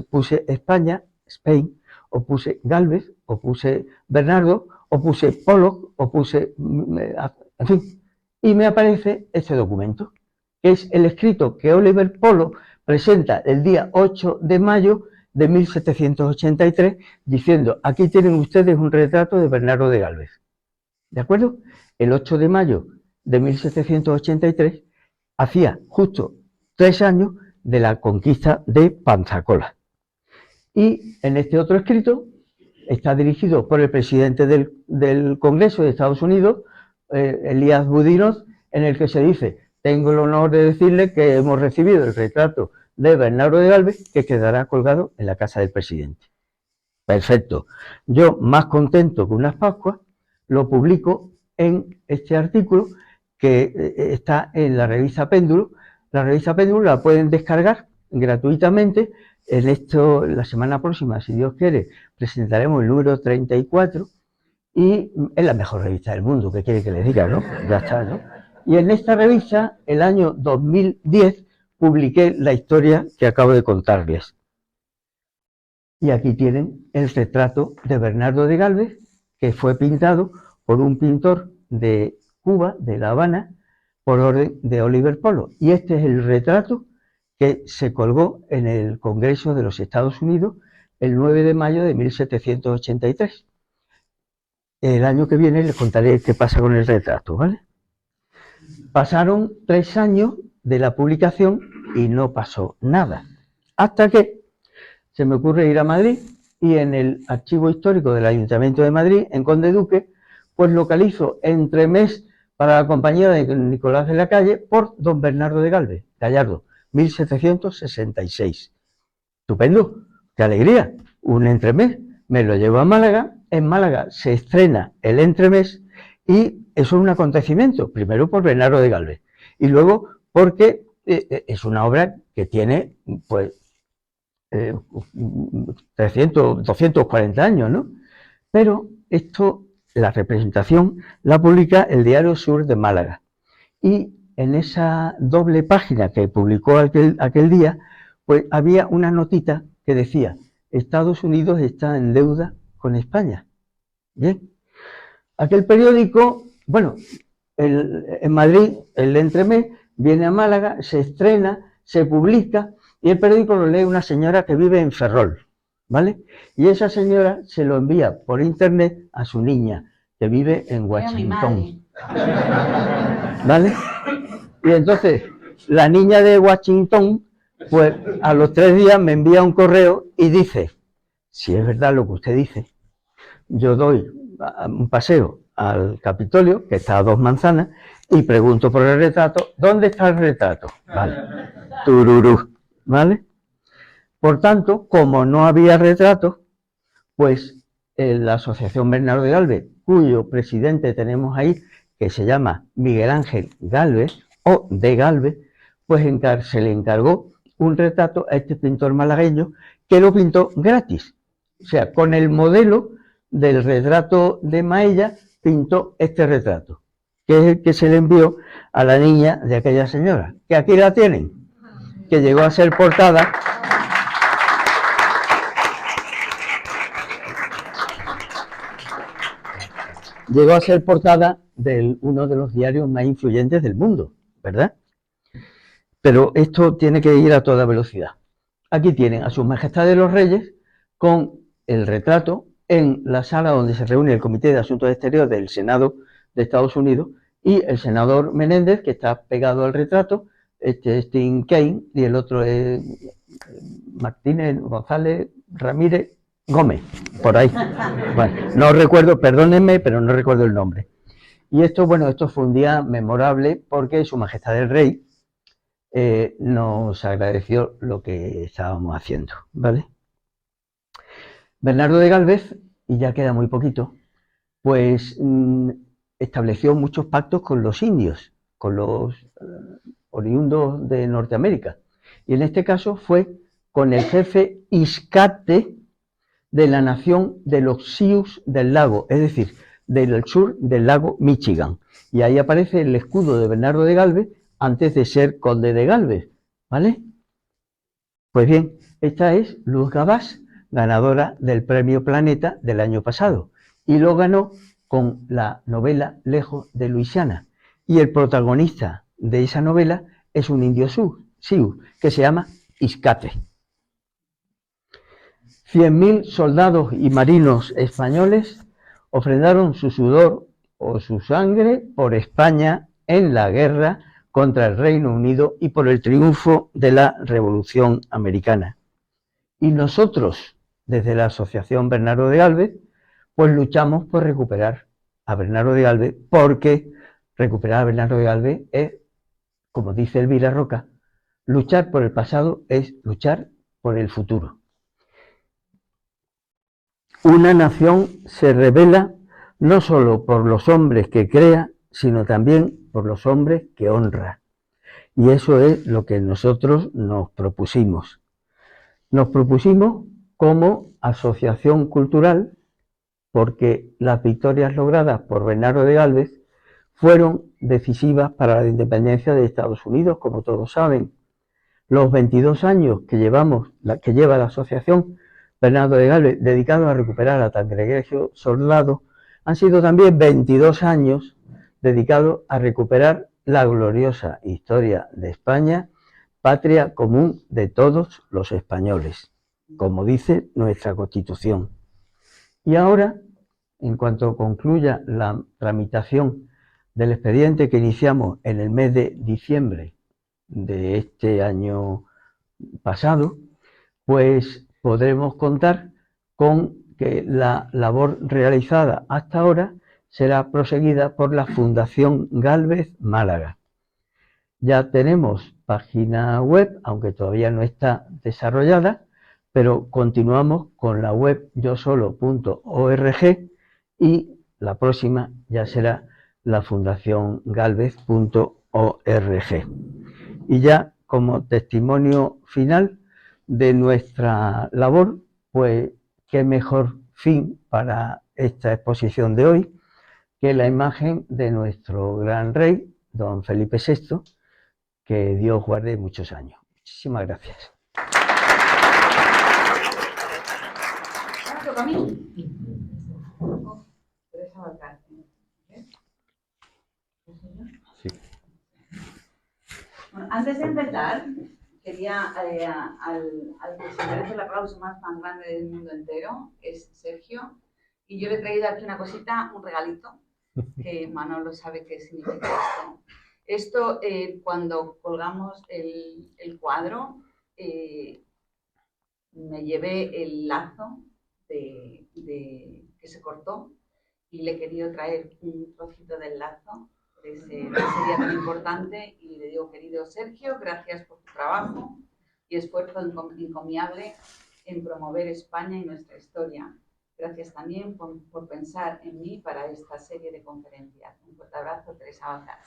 Puse España, Spain, o puse Gálvez, o puse Bernardo, o puse Pollock, o puse, en fin, y me aparece este documento, que es el escrito que Oliver Pollock presenta el día 8 de mayo de 1783, diciendo, aquí tienen ustedes un retrato de Bernardo de Gálvez. ¿De acuerdo? El 8 de mayo de 1783 hacía justo 3 años de la conquista de Pensacola. Y en este otro escrito está dirigido por el presidente del Congreso de Estados Unidos, Elías Boudinot, en el que se dice, tengo el honor de decirle que hemos recibido el retrato de Bernardo de Gálvez que quedará colgado en la casa del presidente. Perfecto. Yo, más contento que unas Pascuas, lo publico en este artículo que está en la revista Péndulo. La revista Péndulo la pueden descargar gratuitamente En esto, la semana próxima, si Dios quiere, presentaremos el número 34 y es la mejor revista del mundo, ¿qué quiere que les diga, no? Ya está, ¿no? Y en esta revista, el año 2010, publiqué la historia que acabo de contarles. Y aquí tienen el retrato de Bernardo de Galvez, que fue pintado por un pintor de Cuba, de La Habana, por orden de Oliver Polo. Y este es el retrato que se colgó en el Congreso de los Estados Unidos el 9 de mayo de 1783. El año que viene les contaré qué pasa con el retrato, ¿vale? Pasaron 3 años de la publicación y no pasó nada. Hasta que se me ocurre ir a Madrid y en el archivo histórico del Ayuntamiento de Madrid, en Conde Duque, pues localizo entremés para la compañía de Nicolás de la Calle por don Bernardo de Galvez, Gallardo, 1766. Estupendo, qué alegría, un entremés. Me lo llevo a Málaga, en Málaga se estrena el entremés y eso es un acontecimiento, primero por Bernardo de Galvez y luego porque es una obra que tiene pues 300, 240 años, ¿no? Pero esto, la representación la publica el Diario Sur de Málaga y en esa doble página que publicó aquel día, pues había una notita que decía: Estados Unidos está en deuda con España. Bien, aquel periódico, bueno, en Madrid, el entremés, viene a Málaga, se estrena, se publica y el periódico lo lee una señora que vive en Ferrol, ¿vale? Y esa señora se lo envía por internet a su niña, que vive en Washington, ¿vale? Y entonces, la niña de Washington, pues a los 3 días me envía un correo y dice: si es verdad lo que usted dice, yo doy un paseo al Capitolio, que está a 2 manzanas, y pregunto por el retrato. ¿Dónde está el retrato? Vale. Tururú, ¿vale? Por tanto, como no había retrato, pues la Asociación Bernardo de Galvez, cuyo presidente tenemos ahí, que se llama Miguel Ángel Galvez, o de Galvez, pues se le encargó un retrato a este pintor malagueño, que lo pintó gratis. O sea, con el modelo del retrato de Maella, pintó este retrato, que es el que se le envió a la niña de aquella señora, que aquí la tienen, que llegó a ser portada. Llegó a ser portada de uno de los diarios más influyentes del mundo, ¿verdad? Pero esto tiene que ir a toda velocidad. Aquí tienen a sus majestades los reyes con el retrato en la sala donde se reúne el Comité de Asuntos Exteriores del Senado de Estados Unidos y el senador Menéndez, que está pegado al retrato, este es Tim Kaine y el otro es Martínez González Ramírez Gómez, por ahí. Bueno, no recuerdo, perdónenme, pero no recuerdo el nombre. Y esto, bueno, esto fue un día memorable porque Su Majestad el Rey nos agradeció lo que estábamos haciendo, ¿vale? Bernardo de Galvez, y ya queda muy poquito, pues estableció muchos pactos con los indios, con los oriundos de Norteamérica. Y en este caso fue con el jefe Iscate de la nación de los Sioux del lago, es decir, del sur del lago Michigan. Y ahí aparece el escudo de Bernardo de Galvez antes de ser conde de Galvez, ¿vale? Pues bien, esta es Luz Gabás, ganadora del Premio Planeta del año pasado, y lo ganó con la novela Lejos de Luisiana. Y el protagonista de esa novela es un indio Sioux, que se llama Iscate. 100.000 soldados y marinos españoles ofrendaron su sudor o su sangre por España en la guerra contra el Reino Unido y por el triunfo de la Revolución Americana. Y nosotros, desde la Asociación Bernardo de Galvez, pues luchamos por recuperar a Bernardo de Galvez, porque recuperar a Bernardo de Galvez es, como dice Elvira Roca, luchar por el pasado es luchar por el futuro. Una nación se revela no solo por los hombres que crea, sino también por los hombres que honra. Y eso es lo que nosotros nos propusimos. Nos propusimos como asociación cultural, porque las victorias logradas por Bernardo de Gálvez fueron decisivas para la independencia de Estados Unidos, como todos saben. Los 22 años que lleva la asociación Bernardo de Gálvez dedicados a recuperar a Cangrejo Soldado han sido también 22 años dedicados a recuperar la gloriosa historia de España, patria común de todos los españoles, como dice nuestra Constitución. Y ahora, en cuanto concluya la tramitación del expediente que iniciamos en el mes de diciembre de este año pasado, pues podremos contar con que la labor realizada hasta ahora será proseguida por la Fundación Gálvez Málaga. Ya tenemos página web, aunque todavía no está desarrollada, pero continuamos con la web yosolo.org y la próxima ya será la fundaciongalvez.org. Y ya como testimonio final de nuestra labor, pues qué mejor fin para esta exposición de hoy que la imagen de nuestro gran rey, don Felipe VI, que Dios guarde muchos años. Muchísimas gracias. Sí. Bueno, antes de empezar, quería al que se merece el aplauso más grande del mundo entero, es Sergio, y yo le he traído aquí una cosita, un regalito, que Manolo sabe qué significa esto. Esto, cuando colgamos el cuadro, me llevé el lazo que se cortó y le he querido traer un trocito del lazo de ese día tan importante y le digo, querido Sergio, gracias por tu trabajo y esfuerzo encomiable en promover España y nuestra historia. Gracias también por pensar en mí para esta serie de conferencias. Un fuerte abrazo, Teresa Bazar.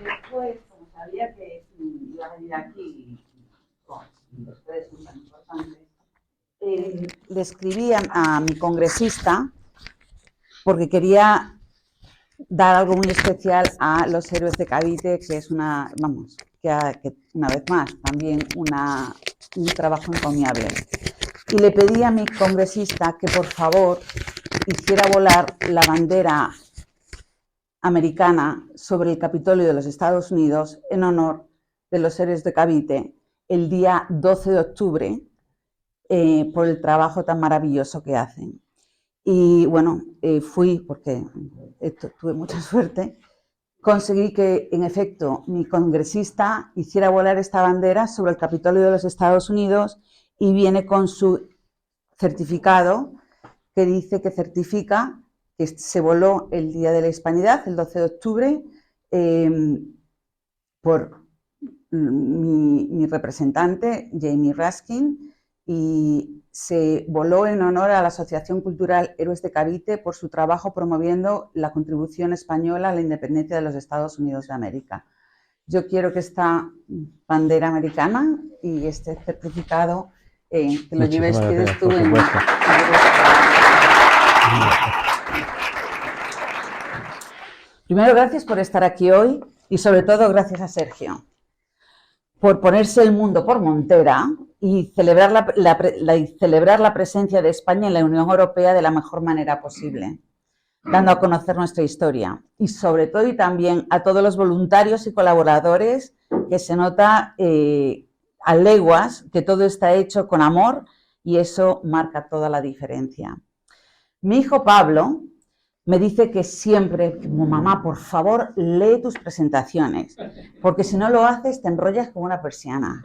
Después, como sabía que iba a venir aquí con los tres muy tan importantes, le escribí a mi congresista porque quería dar algo muy especial a los héroes de Cavite, que es una vez más, también un trabajo encomiable. Y le pedí a mi congresista que por favor hiciera volar la bandera americana sobre el Capitolio de los Estados Unidos en honor de los héroes de Cavite el día 12 de octubre por el trabajo tan maravilloso que hacen. Y bueno, fui porque tuve mucha suerte, conseguí que en efecto mi congresista hiciera volar esta bandera sobre el Capitolio de los Estados Unidos y viene con su certificado que dice que certifica que se voló el Día de la Hispanidad, el 12 de octubre, por mi representante, Jamie Raskin, y se voló en honor a la Asociación Cultural Héroes de Cavite por su trabajo promoviendo la contribución española a la independencia de los Estados Unidos de América. Yo quiero que esta bandera americana y este certificado que lo lleves tú en... Primero, gracias por estar aquí hoy y sobre todo gracias a Sergio por ponerse el mundo por montera y celebrar la presencia de España en la Unión Europea de la mejor manera posible, dando a conocer nuestra historia. Y sobre todo y también a todos los voluntarios y colaboradores, que se nota a leguas que todo está hecho con amor y eso marca toda la diferencia. Mi hijo Pablo me dice que siempre, mamá, por favor, lee tus presentaciones, porque si no lo haces te enrollas como una persiana.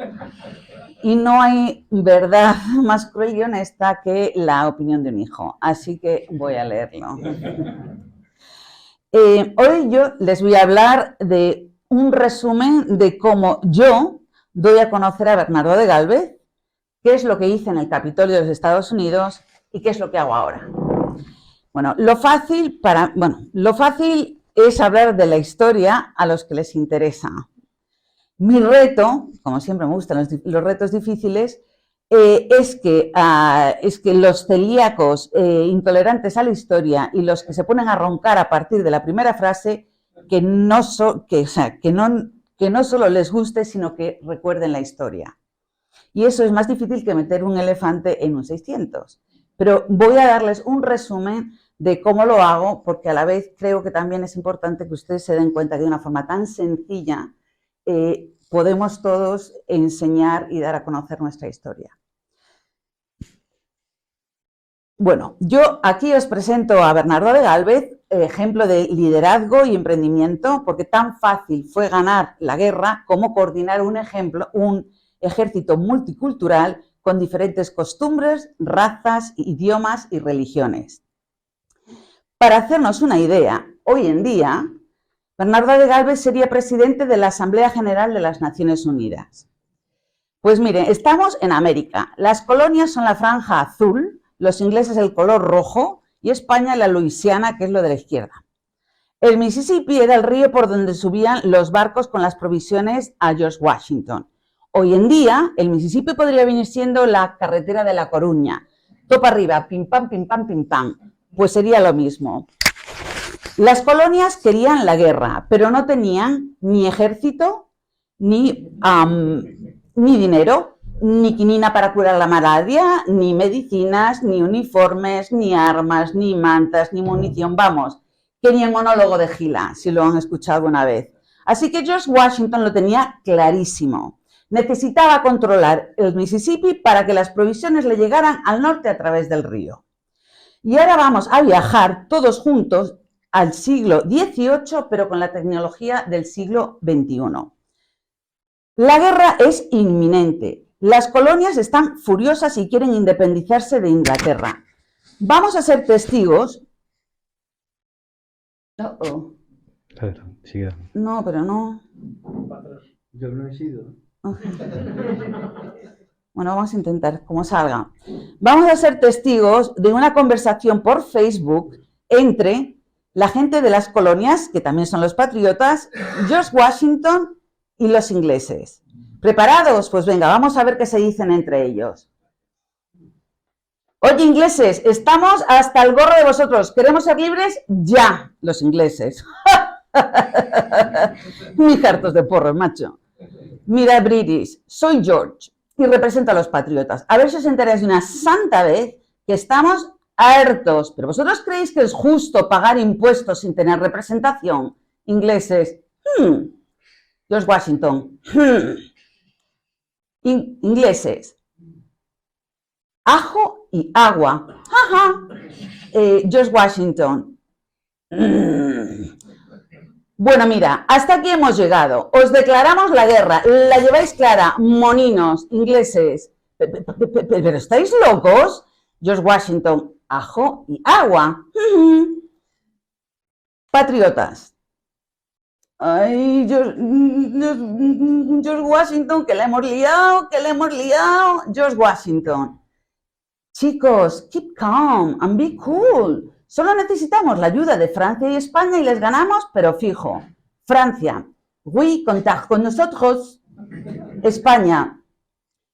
Y no hay verdad más cruel y honesta que la opinión de un hijo, así que voy a leerlo. Hoy yo les voy a hablar de un resumen de cómo yo doy a conocer a Bernardo de Gálvez, qué es lo que hice en el Capitolio de los Estados Unidos y qué es lo que hago ahora. Bueno, lo fácil es hablar de la historia a los que les interesa. Mi reto, como siempre me gustan los retos difíciles, es que los celíacos intolerantes a la historia y los que se ponen a roncar a partir de la primera frase, que no solo les guste, sino que recuerden la historia. Y eso es más difícil que meter un elefante en un 600. Pero voy a darles un resumen de cómo lo hago, porque a la vez creo que también es importante que ustedes se den cuenta que de una forma tan sencilla podemos todos enseñar y dar a conocer nuestra historia. Bueno, yo aquí os presento a Bernardo de Gálvez, ejemplo de liderazgo y emprendimiento, porque tan fácil fue ganar la guerra como coordinar un ejército multicultural con diferentes costumbres, razas, idiomas y religiones. Para hacernos una idea, hoy en día, Bernardo de Gálvez sería presidente de la Asamblea General de las Naciones Unidas. Pues miren, estamos en América. Las colonias son la franja azul, los ingleses el color rojo y España la Luisiana, que es lo de la izquierda. El Mississippi era el río por donde subían los barcos con las provisiones a George Washington. Hoy en día, el Mississippi podría venir siendo la carretera de La Coruña. Topa arriba, pim pam, pim pam, pim pam. Pues sería lo mismo. Las colonias querían la guerra, pero no tenían ni ejército, ni dinero, ni quinina para curar la malaria, ni medicinas, ni uniformes, ni armas, ni mantas, ni munición. Vamos, que ni el monólogo de Gila, si lo han escuchado alguna vez. Así que George Washington lo tenía clarísimo. Necesitaba controlar el Mississippi para que las provisiones le llegaran al norte a través del río. Y ahora vamos a viajar todos juntos al siglo XVIII, pero con la tecnología del siglo XXI. La guerra es inminente. Las colonias están furiosas y quieren independizarse de Inglaterra. Vamos a ser testigos. No, pero no. Yo no he sido. Bueno, vamos a intentar, como salga. Vamos a ser testigos de una conversación por Facebook entre la gente de las colonias, que también son los patriotas, George Washington y los ingleses. ¿Preparados? Pues venga, vamos a ver qué se dicen entre ellos. Oye, ingleses, estamos hasta el gorro de vosotros. ¿Queremos ser libres? Ya, los ingleses. Mis hartos de porro, macho. Mira, British, soy George y represento a los patriotas. A ver si os enteráis de una santa vez que estamos hartos. ¿Pero vosotros creéis que es justo pagar impuestos sin tener representación? Ingleses, George Washington, ingleses, ajo y agua. George Washington. Bueno, mira, hasta aquí hemos llegado. Os declaramos la guerra. La lleváis clara, moninos, ingleses. ¿Pero estáis locos? George Washington, ajo y agua. Patriotas. Ay, George Washington, que le hemos liado, George Washington. Chicos, keep calm and be cool. Solo necesitamos la ayuda de Francia y España y les ganamos, pero fijo. Francia, oui, contad con nosotros. España,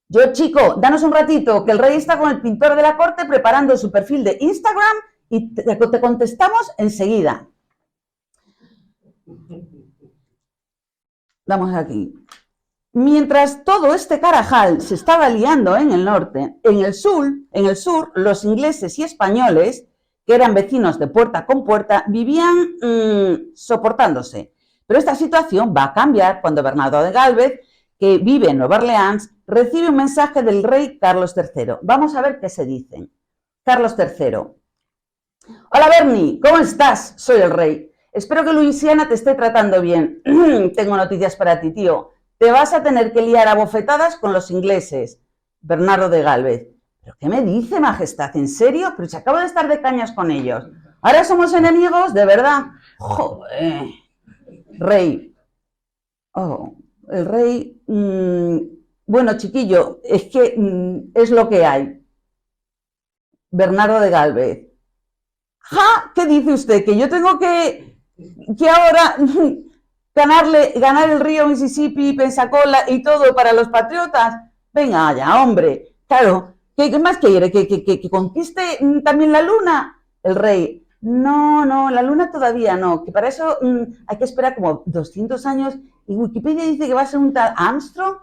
yo chico, danos un ratito, que el rey está con el pintor de la corte preparando su perfil de Instagram y te contestamos enseguida. Vamos aquí. Mientras todo este carajal se estaba liando en el norte, en el sur, los ingleses y españoles, que eran vecinos de puerta con puerta, vivían soportándose. Pero esta situación va a cambiar cuando Bernardo de Gálvez, que vive en Nueva Orleans, recibe un mensaje del rey Carlos III. Vamos a ver qué se dicen. Carlos III. Hola Bernie, ¿cómo estás? Soy el rey. Espero que Luisiana te esté tratando bien. Tengo noticias para ti, tío. Te vas a tener que liar a bofetadas con los ingleses. Bernardo de Gálvez. ¿Pero qué me dice, majestad? ¿En serio? Pero si acabo de estar de cañas con ellos. ¿Ahora somos enemigos? ¿De verdad? Joder. Rey. Oh, el rey... Bueno, chiquillo, es que es lo que hay. Bernardo de Gálvez. ¡Ja! ¿Qué dice usted? ¿Que yo tengo que ahora ganar el río Mississippi, Pensacola y todo para los patriotas? Venga ya, hombre. Claro, ¿qué más quiere? ¿Que conquiste también la luna? El rey. No, la luna todavía no, que para eso hay que esperar como 200 años y Wikipedia dice que va a ser un tal Armstrong.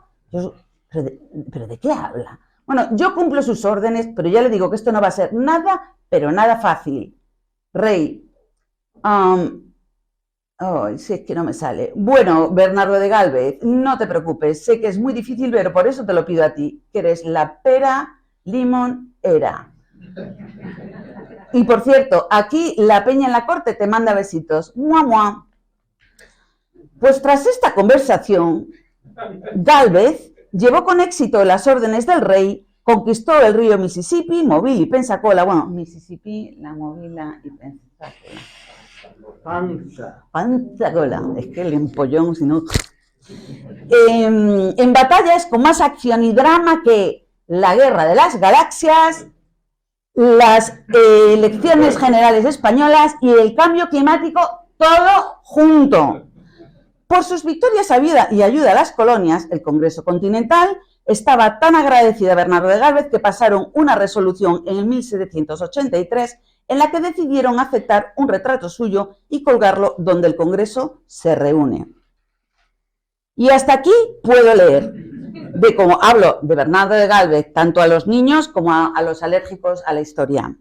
¿Pero de qué habla? Bueno, yo cumplo sus órdenes, pero ya le digo que esto no va a ser nada, pero nada fácil. Rey. Sí, es que no me sale. Bueno, Bernardo de Gálvez, no te preocupes, sé que es muy difícil, pero por eso te lo pido a ti, que eres la pera limón era. Y por cierto, aquí la peña en la corte te manda besitos. ¡Mua, mua! Pues tras esta conversación, Gálvez llevó con éxito las órdenes del rey, conquistó el río Mississippi, Mobile y Pensacola. Bueno, Mississippi, la Movila y Pensacola. Pensacola. Es que el empollón, si no... en batallas con más acción y drama que la Guerra de las Galaxias, las elecciones generales españolas y el cambio climático, todo junto. Por sus victorias y ayuda a las colonias, el Congreso Continental estaba tan agradecido a Bernardo de Gálvez que pasaron una resolución en el 1783 en la que decidieron aceptar un retrato suyo y colgarlo donde el Congreso se reúne. Y hasta aquí puedo leer de cómo hablo de Bernardo de Gálvez, tanto a los niños como a los alérgicos a la historia.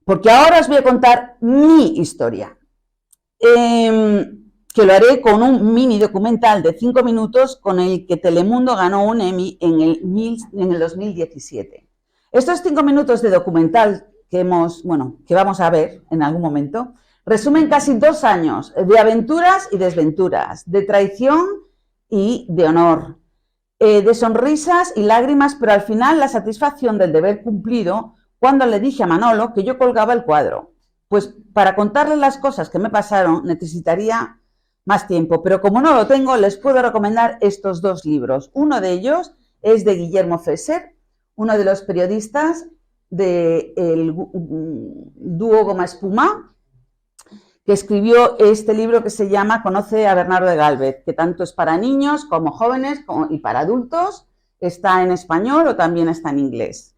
Porque ahora os voy a contar mi historia. Que lo haré con un mini documental de 5 minutos con el que Telemundo ganó un Emmy en el 2017. Estos 5 minutos de documental que vamos a ver en algún momento, resumen casi 2 años de aventuras y desventuras, de traición y de honor, de sonrisas y lágrimas, pero al final la satisfacción del deber cumplido cuando le dije a Manolo que yo colgaba el cuadro. Pues para contarles las cosas que me pasaron necesitaría más tiempo, pero como no lo tengo, les puedo recomendar estos 2 libros. Uno de ellos es de Guillermo Fesser, uno de los periodistas del dúo Goma Espuma, que escribió este libro que se llama Conoce a Bernardo de Gálvez, que tanto es para niños como jóvenes y para adultos, está en español o también está en inglés.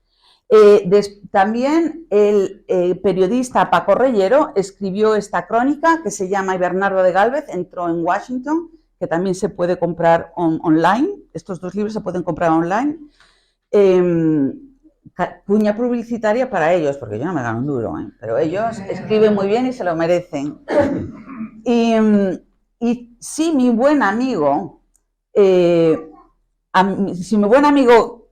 También el periodista Paco Reyero escribió esta crónica que se llama Bernardo de Gálvez entró en Washington, que también se puede comprar online. Estos 2 libros se pueden comprar online. Cuña publicitaria para ellos, porque yo no me gano un duro, pero ellos escriben muy bien y se lo merecen. Y si mi buen amigo,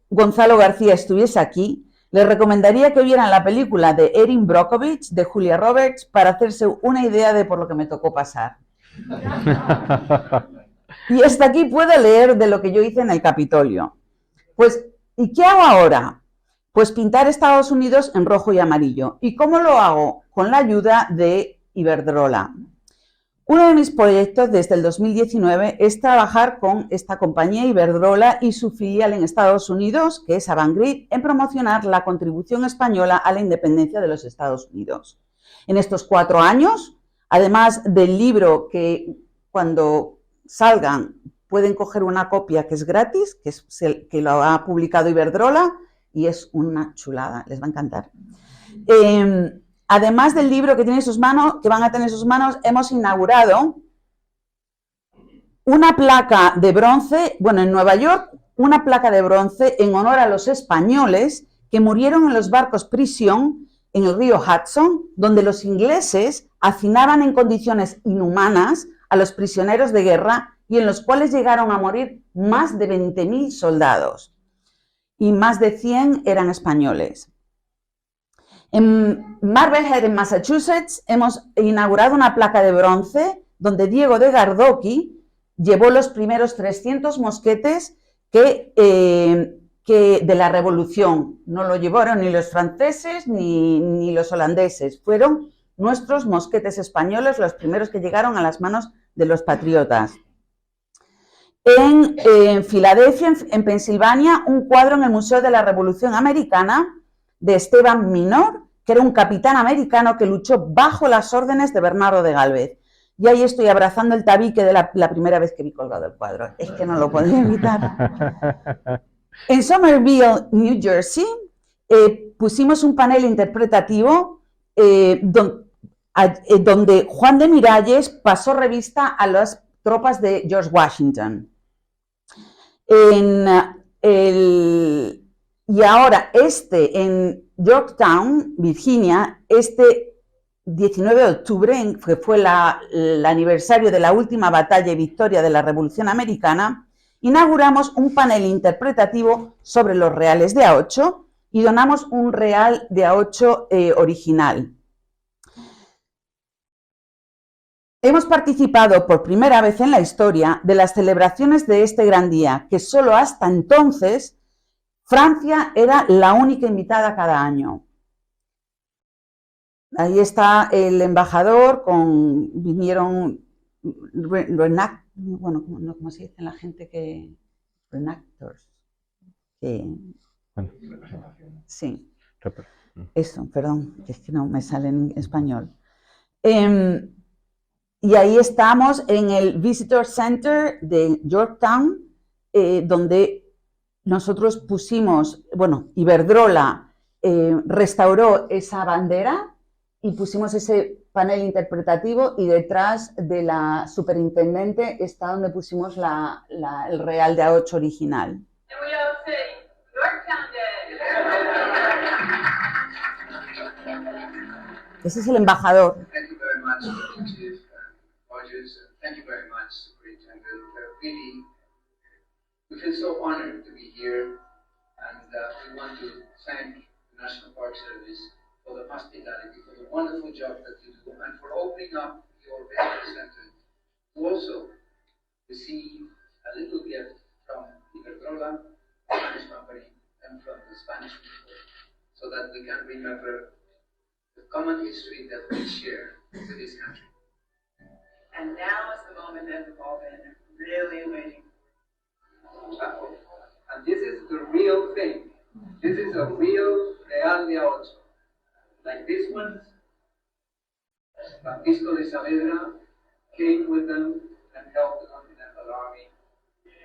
Gonzalo García estuviese aquí, les recomendaría que vieran la película de Erin Brockovich, de Julia Roberts, para hacerse una idea de por lo que me tocó pasar. Y hasta aquí puedo leer de lo que yo hice en el Capitolio. Pues, ¿y qué hago ahora? Pues pintar Estados Unidos en rojo y amarillo. ¿Y cómo lo hago? Con la ayuda de Iberdrola. Uno de mis proyectos desde el 2019 es trabajar con esta compañía Iberdrola y su filial en Estados Unidos, que es Avangrid, en promocionar la contribución española a la independencia de los Estados Unidos. En estos 4 años, además del libro que cuando salgan pueden coger una copia que es gratis, que lo ha publicado Iberdrola y es una chulada, les va a encantar. Además del libro que van a tener en sus manos, hemos inaugurado una placa de bronce, en Nueva York, una placa de bronce en honor a los españoles que murieron en los barcos prisión en el río Hudson, donde los ingleses hacinaban en condiciones inhumanas a los prisioneros de guerra y en los cuales llegaron a morir más de 20.000 soldados y más de 100 eran españoles. En Marblehead, en Massachusetts, hemos inaugurado una placa de bronce donde Diego de Gardoqui llevó los primeros 300 mosquetes que de la Revolución. No lo llevaron ni los franceses ni los holandeses. Fueron nuestros mosquetes españoles los primeros que llegaron a las manos de los patriotas. En Filadelfia, en Pensilvania, un cuadro en el Museo de la Revolución Americana de Esteban Minor, que era un capitán americano que luchó bajo las órdenes de Bernardo de Gálvez. Y ahí estoy abrazando el tabique de la primera vez que vi colgado el cuadro. Es que no lo podía evitar. En Somerville, New Jersey, pusimos un panel interpretativo donde Juan de Miralles pasó revista a las tropas de George Washington. Y ahora en Yorktown, Virginia, 19 de octubre, que fue el aniversario de la última batalla y victoria de la Revolución Americana, inauguramos un panel interpretativo sobre los reales de A8 y donamos un real de A8 original. Hemos participado por primera vez en la historia de las celebraciones de este gran día, que solo hasta entonces Francia era la única invitada cada año. Ahí está el embajador, vinieron ¿cómo se dice la gente que? Reenactors. Sí. Eso, perdón, es que no me sale en español. Y ahí estamos en el Visitor Center de Yorktown, donde nosotros pusimos, Iberdrola restauró esa bandera y pusimos ese panel interpretativo y detrás de la superintendente está donde pusimos el real de A8 original. Ese es el embajador. Thank you very much, Superintendent. Really, we feel so honored to be here, and we want to thank the National Park Service for the hospitality, for the wonderful job that you do, and for opening up your visitor center to also receive a little gift from Iberdrola, the Spanish company, and from the Spanish people, so that we can remember the common history that we share with this country. And now is the moment that we've all been really waiting for. And this is the real thing. This is a real Real de A8. Like this one, Francisco de Saavedra came with them and helped the Continental Army.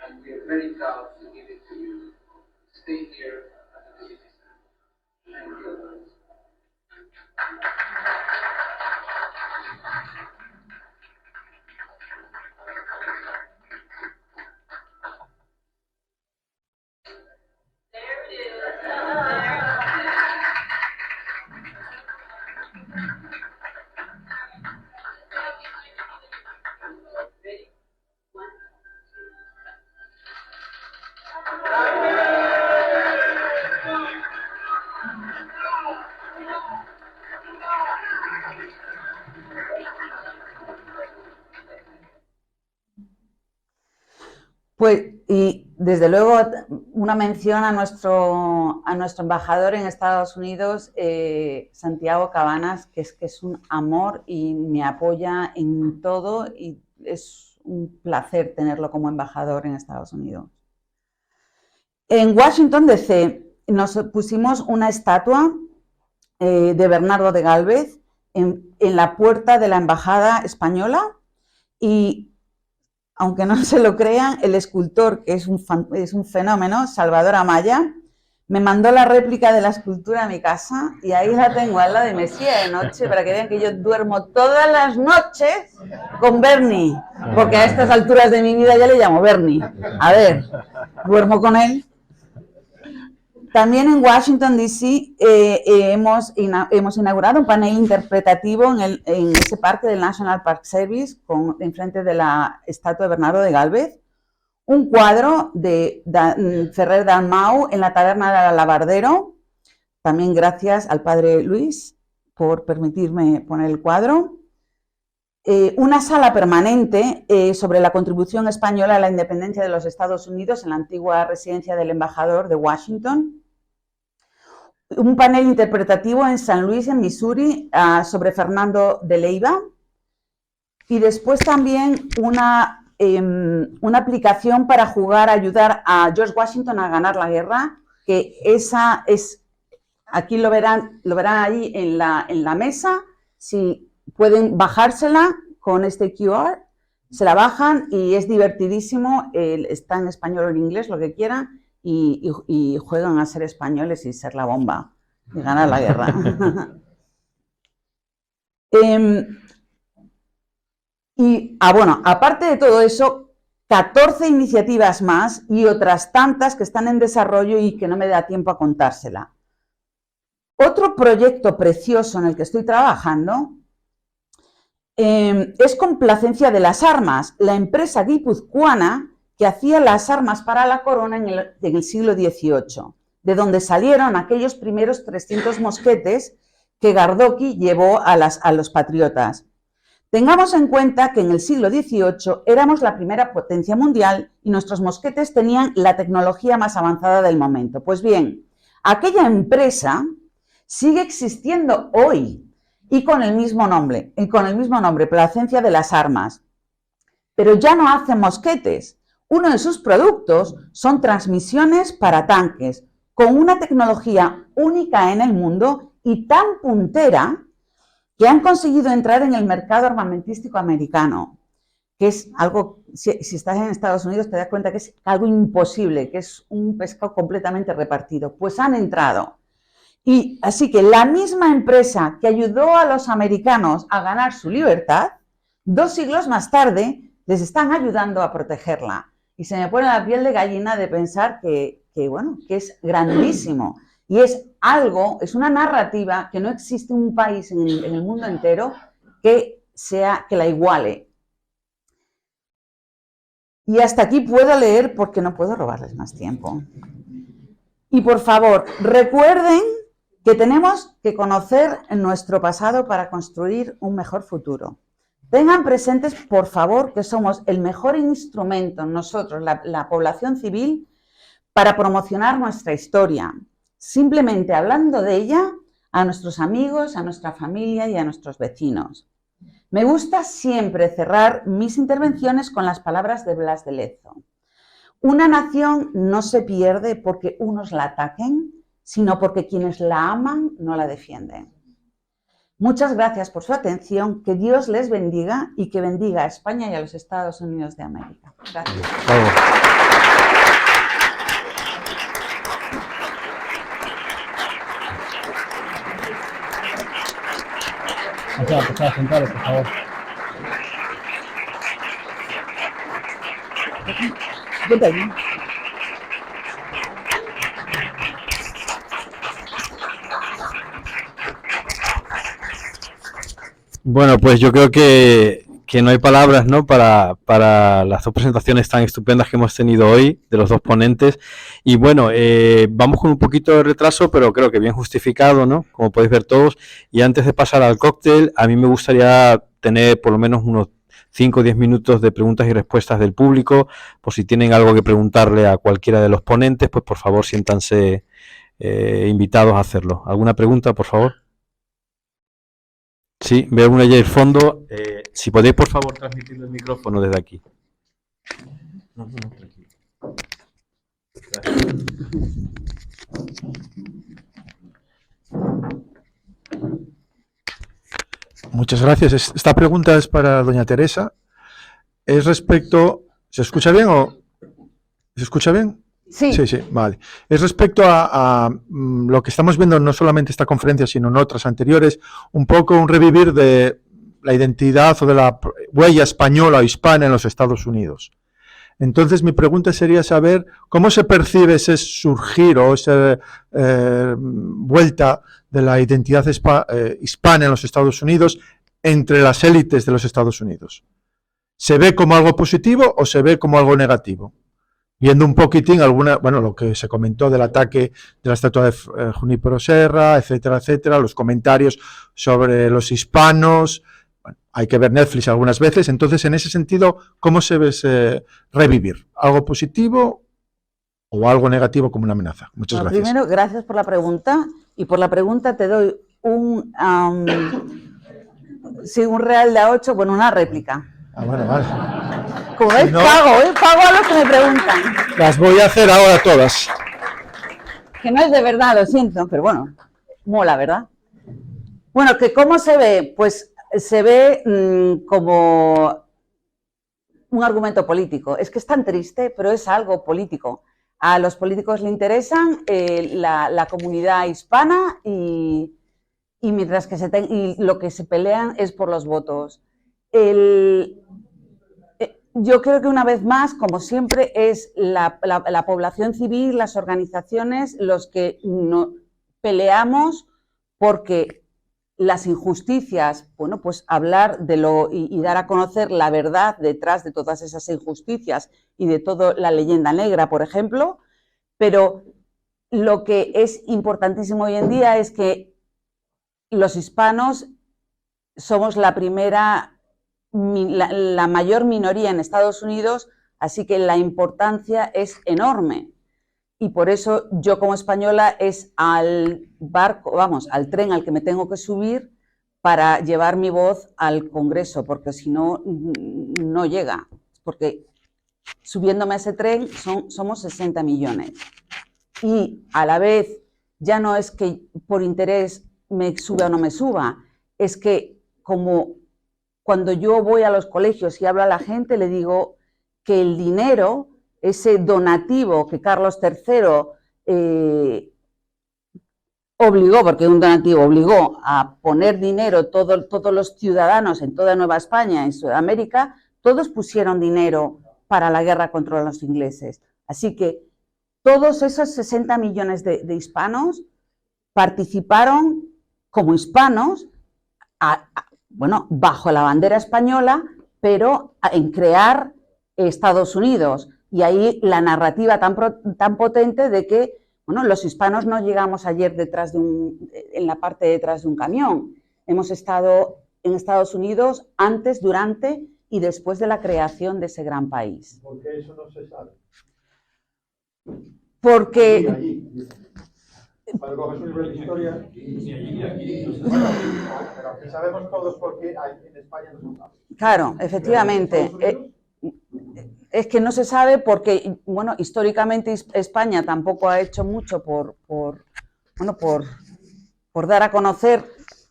And we are very proud to give it to you. Stay here at the Visitor Center. Thank you. Pues, y desde luego una mención a nuestro embajador en Estados Unidos, Santiago Cabanas, que es un amor y me apoya en todo y es un placer tenerlo como embajador en Estados Unidos. En Washington, D.C., nos pusimos una estatua de Bernardo de Gálvez en la puerta de la embajada española y, aunque no se lo crean, el escultor, que es un fenómeno, Salvador Amaya, me mandó la réplica de la escultura a mi casa y ahí la tengo al lado de mesilla de noche para que vean que yo duermo todas las noches con Bernie, porque a estas alturas de mi vida ya le llamo Bernie. A ver, duermo con él. También en Washington, D.C. hemos inaugurado un panel interpretativo en ese parque del National Park Service, enfrente de la estatua de Bernardo de Gálvez, un cuadro de Ferrer Dalmau en la taberna del Alabardero, también gracias al padre Luis por permitirme poner el cuadro, una sala permanente sobre la contribución española a la independencia de los Estados Unidos en la antigua residencia del embajador de Washington, un panel interpretativo en San Luis, en Missouri, sobre Fernando de Leiva, y después también una una aplicación para jugar, ayudar a George Washington a ganar la guerra, que esa es, aquí lo verán ahí en la mesa, si pueden bajársela con este QR, se la bajan y es divertidísimo, está en español o en inglés, lo que quieran, y juegan a ser españoles y ser la bomba y ganar la guerra. Bueno, aparte de todo eso, 14 iniciativas más y otras tantas que están en desarrollo y que no me da tiempo a contársela. Otro proyecto precioso en el que estoy trabajando es con Placencia de las Armas, la empresa guipuzcoana que hacía las armas para la corona en el siglo XVIII, de donde salieron aquellos primeros 300 mosquetes que Gardoqui llevó a los patriotas. Tengamos en cuenta que en el siglo XVIII éramos la primera potencia mundial y nuestros mosquetes tenían la tecnología más avanzada del momento. Pues bien, aquella empresa sigue existiendo hoy y con el mismo nombre, Placencia de las Armas. Pero ya no hacen mosquetes. Uno de sus productos son transmisiones para tanques, con una tecnología única en el mundo y tan puntera que han conseguido entrar en el mercado armamentístico americano, que es algo, si estás en Estados Unidos te das cuenta que es algo imposible, que es un pescado completamente repartido. Pues han entrado. Y así que la misma empresa que ayudó a los americanos a ganar su libertad, 2 siglos más tarde les están ayudando a protegerla. Y se me pone la piel de gallina de pensar que es grandísimo. Y es una narrativa que no existe un país en el mundo entero que la iguale. Y hasta aquí puedo leer porque no puedo robarles más tiempo. Y por favor, recuerden que tenemos que conocer nuestro pasado para construir un mejor futuro. Tengan presentes, por favor, que somos el mejor instrumento, nosotros, la población civil, para promocionar nuestra historia, simplemente hablando de ella a nuestros amigos, a nuestra familia y a nuestros vecinos. Me gusta siempre cerrar mis intervenciones con las palabras de Blas de Lezo. Una nación no se pierde porque unos la ataquen, sino porque quienes la aman no la defienden. Muchas gracias por su atención, que Dios les bendiga y que bendiga a España y a los Estados Unidos de América. Gracias. Sentaros, por favor. Bueno, pues yo creo que no hay palabras, ¿no?, para las dos presentaciones tan estupendas que hemos tenido hoy de los dos ponentes. Y bueno, vamos con un poquito de retraso, pero creo que bien justificado, ¿no?, como podéis ver todos. Y antes de pasar al cóctel, a mí me gustaría tener por lo menos unos 5 o 10 minutos de preguntas y respuestas del público, por si tienen algo que preguntarle a cualquiera de los ponentes, pues por favor siéntanse invitados a hacerlo. ¿Alguna pregunta, por favor? Sí, veo una allí al fondo. Si podéis, por favor, transmitir el micrófono desde aquí. No, tranquilo. Gracias. Muchas gracias. Esta pregunta es para doña Teresa. Es respecto... ¿Se escucha bien o...? ¿Se escucha bien? Sí. Sí, vale. Es respecto a lo que estamos viendo, no solamente esta conferencia, sino en otras anteriores, un poco un revivir de la identidad o de la huella española o hispana en los Estados Unidos. Entonces, mi pregunta sería saber cómo se percibe ese surgir o esa vuelta de la identidad hispana en los Estados Unidos entre las élites de los Estados Unidos. ¿Se ve como algo positivo o se ve como algo negativo? Viendo un poquitín lo que se comentó del ataque de la estatua de Junípero Serra, etcétera, etcétera, los comentarios sobre los hispanos. Bueno, hay que ver Netflix algunas veces. Entonces, en ese sentido, ¿cómo se ve revivir? ¿Algo positivo o algo negativo como una amenaza? Muchas gracias. Primero, gracias por la pregunta. Y por la pregunta te doy un real de A8, una réplica. Bueno, vale. Como veis, Si no- pago a los que me preguntan. Las voy a hacer ahora todas. Que no es de verdad, lo siento, pero bueno, mola, ¿verdad? Bueno, que ¿cómo se ve? Pues se ve como un argumento político. Es que es tan triste, pero es algo político. A los políticos le interesan la comunidad hispana y mientras que y lo que se pelean es por los votos. Yo creo que una vez más, como siempre, es la población civil, las organizaciones, los que no peleamos porque las injusticias, bueno, pues hablar de y dar a conocer la verdad detrás de todas esas injusticias y de toda la leyenda negra, por ejemplo, pero lo que es importantísimo hoy en día es que los hispanos somos la mayor minoría en Estados Unidos, así que la importancia es enorme. Y por eso yo como española es al barco, vamos, al tren al que me tengo que subir para llevar mi voz al Congreso, porque si no, no llega. Porque subiéndome a ese tren somos 60 millones. Y a la vez ya no es que por interés me suba o no me suba, es que como cuando yo voy a los colegios y hablo a la gente, le digo que el dinero, ese donativo que Carlos III obligó, porque un donativo obligó a poner dinero, todos los ciudadanos en toda Nueva España, en Sudamérica, todos pusieron dinero para la guerra contra los ingleses. Así que todos esos 60 millones de hispanos participaron como hispanos, bueno, bajo la bandera española, pero en crear Estados Unidos. Y ahí la narrativa tan potente de que, bueno, los hispanos no llegamos ayer en la parte de detrás de un camión. Hemos estado en Estados Unidos antes, durante y después de la creación de ese gran país. ¿Por qué eso no se sabe? Porque... Cuando coges un libro de historia... Bueno, pero aquí sabemos todos por qué en España no se sabe. Claro, efectivamente. Es que no se sabe porque, bueno, históricamente España tampoco ha hecho mucho por dar a conocer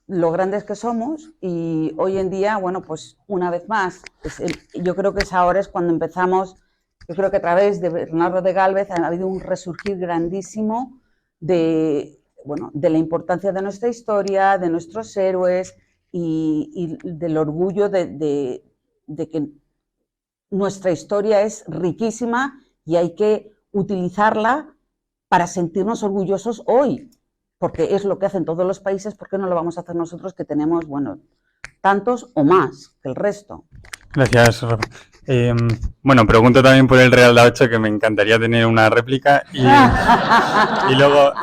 lo grandes que somos y hoy en día, bueno, pues una vez más, yo creo que ahora es cuando empezamos, yo creo que a través de Bernardo de Gálvez ha habido un resurgir grandísimo de la importancia de nuestra historia, de nuestros héroes y del orgullo de que nuestra historia es riquísima y hay que utilizarla para sentirnos orgullosos hoy, porque es lo que hacen todos los países, ¿por qué no lo vamos a hacer nosotros que tenemos, bueno, tantos o más que el resto? Gracias, Rafa. Bueno, pregunto también por el Real de 8, que me encantaría tener una réplica. Y luego,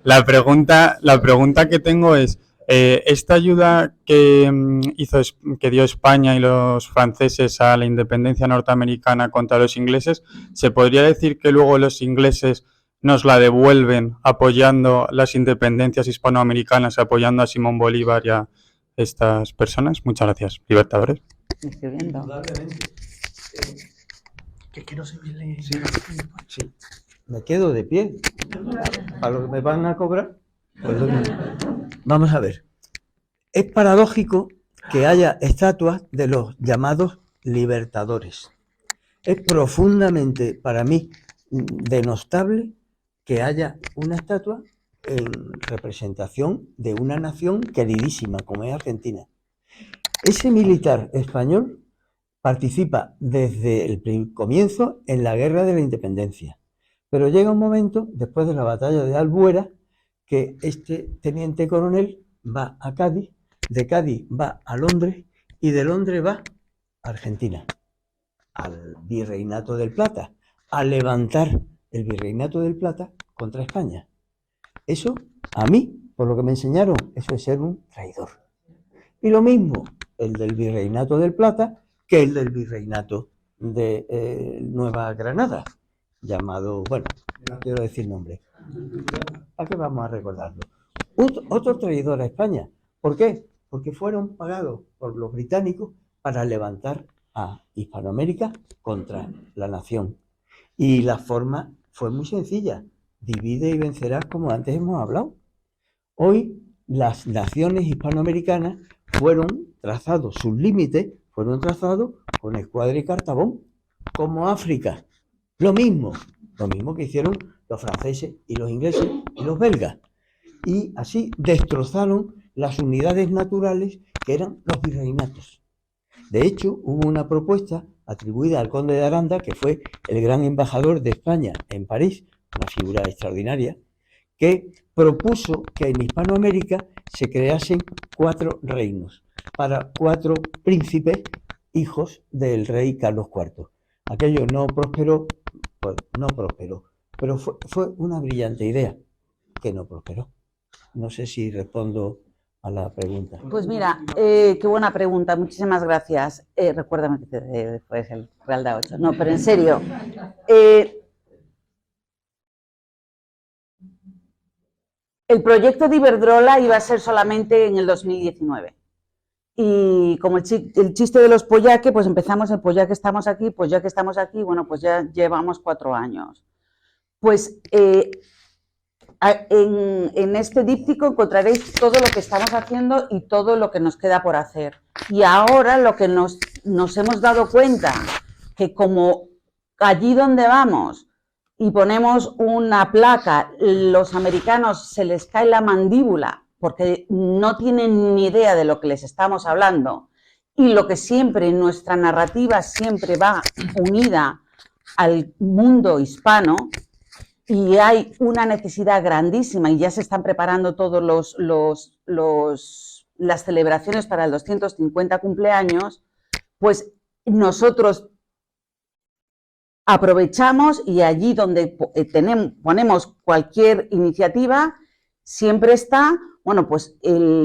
la pregunta que tengo es, esta ayuda que dio España y los franceses a la independencia norteamericana contra los ingleses, ¿se podría decir que luego los ingleses nos la devuelven apoyando las independencias hispanoamericanas, apoyando a Simón Bolívar y a estas personas? Muchas gracias, libertadores. Que no se me lee. Sí. Me quedo de pie. ¿Para lo que me van a cobrar? Pues vamos a ver. Es paradójico que haya estatuas de los llamados libertadores. Es profundamente, para mí, denostable que haya una estatua en representación de una nación queridísima como es Argentina. Ese militar español participa desde el comienzo en la Guerra de la Independencia, pero llega un momento, después de la batalla de Albuera, que este teniente coronel va a Cádiz, de Cádiz va a Londres y de Londres va a Argentina, al Virreinato del Plata, a levantar el Virreinato del Plata contra España. Eso, a mí, por lo que me enseñaron, eso es ser un traidor. Y lo mismo el del Virreinato del Plata que el del Virreinato de Nueva Granada, llamado, bueno, no quiero decir nombre. ¿A qué vamos a recordarlo? Otro traidor a España. ¿Por qué? Porque fueron pagados por los británicos para levantar a Hispanoamérica contra la nación. Y la forma fue muy sencilla, divide y vencerás, como antes hemos hablado. Hoy las naciones hispanoamericanas fueron trazados, sus límites fueron trazados con Escuadra y Cartabón, como África. Lo mismo que hicieron los franceses y los ingleses y los belgas. Y así destrozaron las unidades naturales que eran los virreinatos. De hecho, hubo una propuesta atribuida al conde de Aranda, que fue el gran embajador de España en París, una figura extraordinaria, que propuso que en Hispanoamérica se creasen 4 reinos para 4 príncipes hijos del rey Carlos IV. Aquello no prosperó, pues no prosperó, pero fue una brillante idea que no prosperó. No sé si respondo a la pregunta. Pues mira, qué buena pregunta, muchísimas gracias. Recuérdame que después el Real da 8. No, pero en serio. El proyecto de Iberdrola iba a ser solamente en el 2019. Y como el chiste de los Pollaque, pues empezamos el pues ya que estamos aquí, bueno, pues ya llevamos 4 años. Pues en este díptico encontraréis todo lo que estamos haciendo y todo lo que nos queda por hacer. Y ahora lo que nos hemos dado cuenta, que como allí donde vamos y ponemos una placa, los americanos se les cae la mandíbula porque no tienen ni idea de lo que les estamos hablando, y lo que siempre, nuestra narrativa siempre va unida al mundo hispano, y hay una necesidad grandísima, y ya se están preparando todos las celebraciones para el 250 cumpleaños, pues nosotros aprovechamos, y allí donde ponemos cualquier iniciativa, siempre está, bueno, pues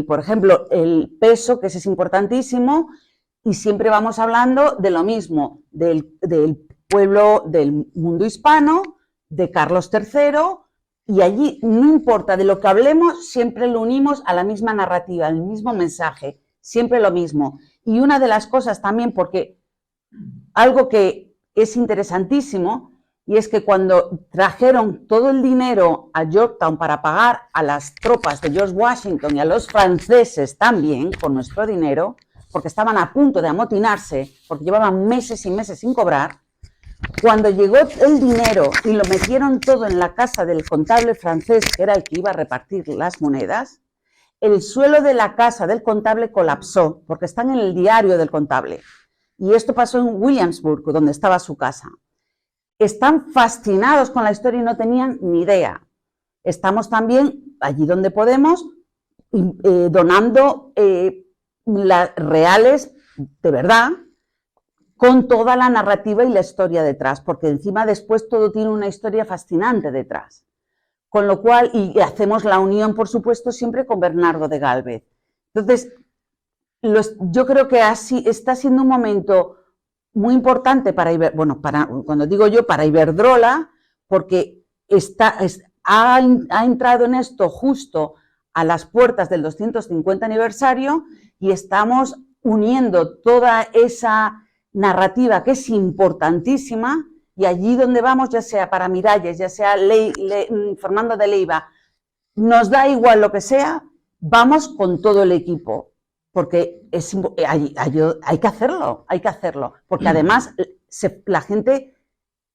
por ejemplo, el peso, que ese es importantísimo, y siempre vamos hablando de lo mismo, del pueblo, del mundo hispano, de Carlos III, y allí no importa de lo que hablemos, siempre lo unimos a la misma narrativa, al mismo mensaje, siempre lo mismo. Y una de las cosas también, porque algo que es interesantísimo, y es que cuando trajeron todo el dinero a Yorktown para pagar a las tropas de George Washington y a los franceses también, con nuestro dinero, porque estaban a punto de amotinarse, porque llevaban meses y meses sin cobrar, cuando llegó el dinero y lo metieron todo en la casa del contable francés, que era el que iba a repartir las monedas, el suelo de la casa del contable colapsó, porque están en el diario del contable. Y esto pasó en Williamsburg, donde estaba su casa. Están fascinados con la historia y no tenían ni idea. Estamos también, allí donde podemos, donando reales de verdad, con toda la narrativa y la historia detrás, porque encima después todo tiene una historia fascinante detrás. Con lo cual, y hacemos la unión, por supuesto, siempre con Bernardo de Gálvez. Entonces, yo creo que así está siendo un momento muy importante para cuando digo yo, para Iberdrola, porque ha entrado en esto justo a las puertas del 250 aniversario y estamos uniendo toda esa narrativa que es importantísima, y allí donde vamos, ya sea para Miralles, ya sea Fernando de Leiva, nos da igual lo que sea, vamos con todo el equipo, porque hay que hacerlo, porque además la gente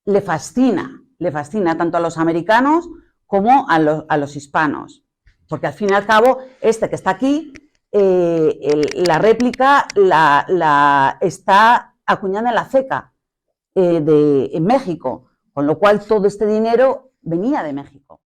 le fascina tanto a los americanos como a los hispanos, porque al fin y al cabo, este que está aquí, la réplica está acuñada en la CECA en México, con lo cual todo este dinero venía de México.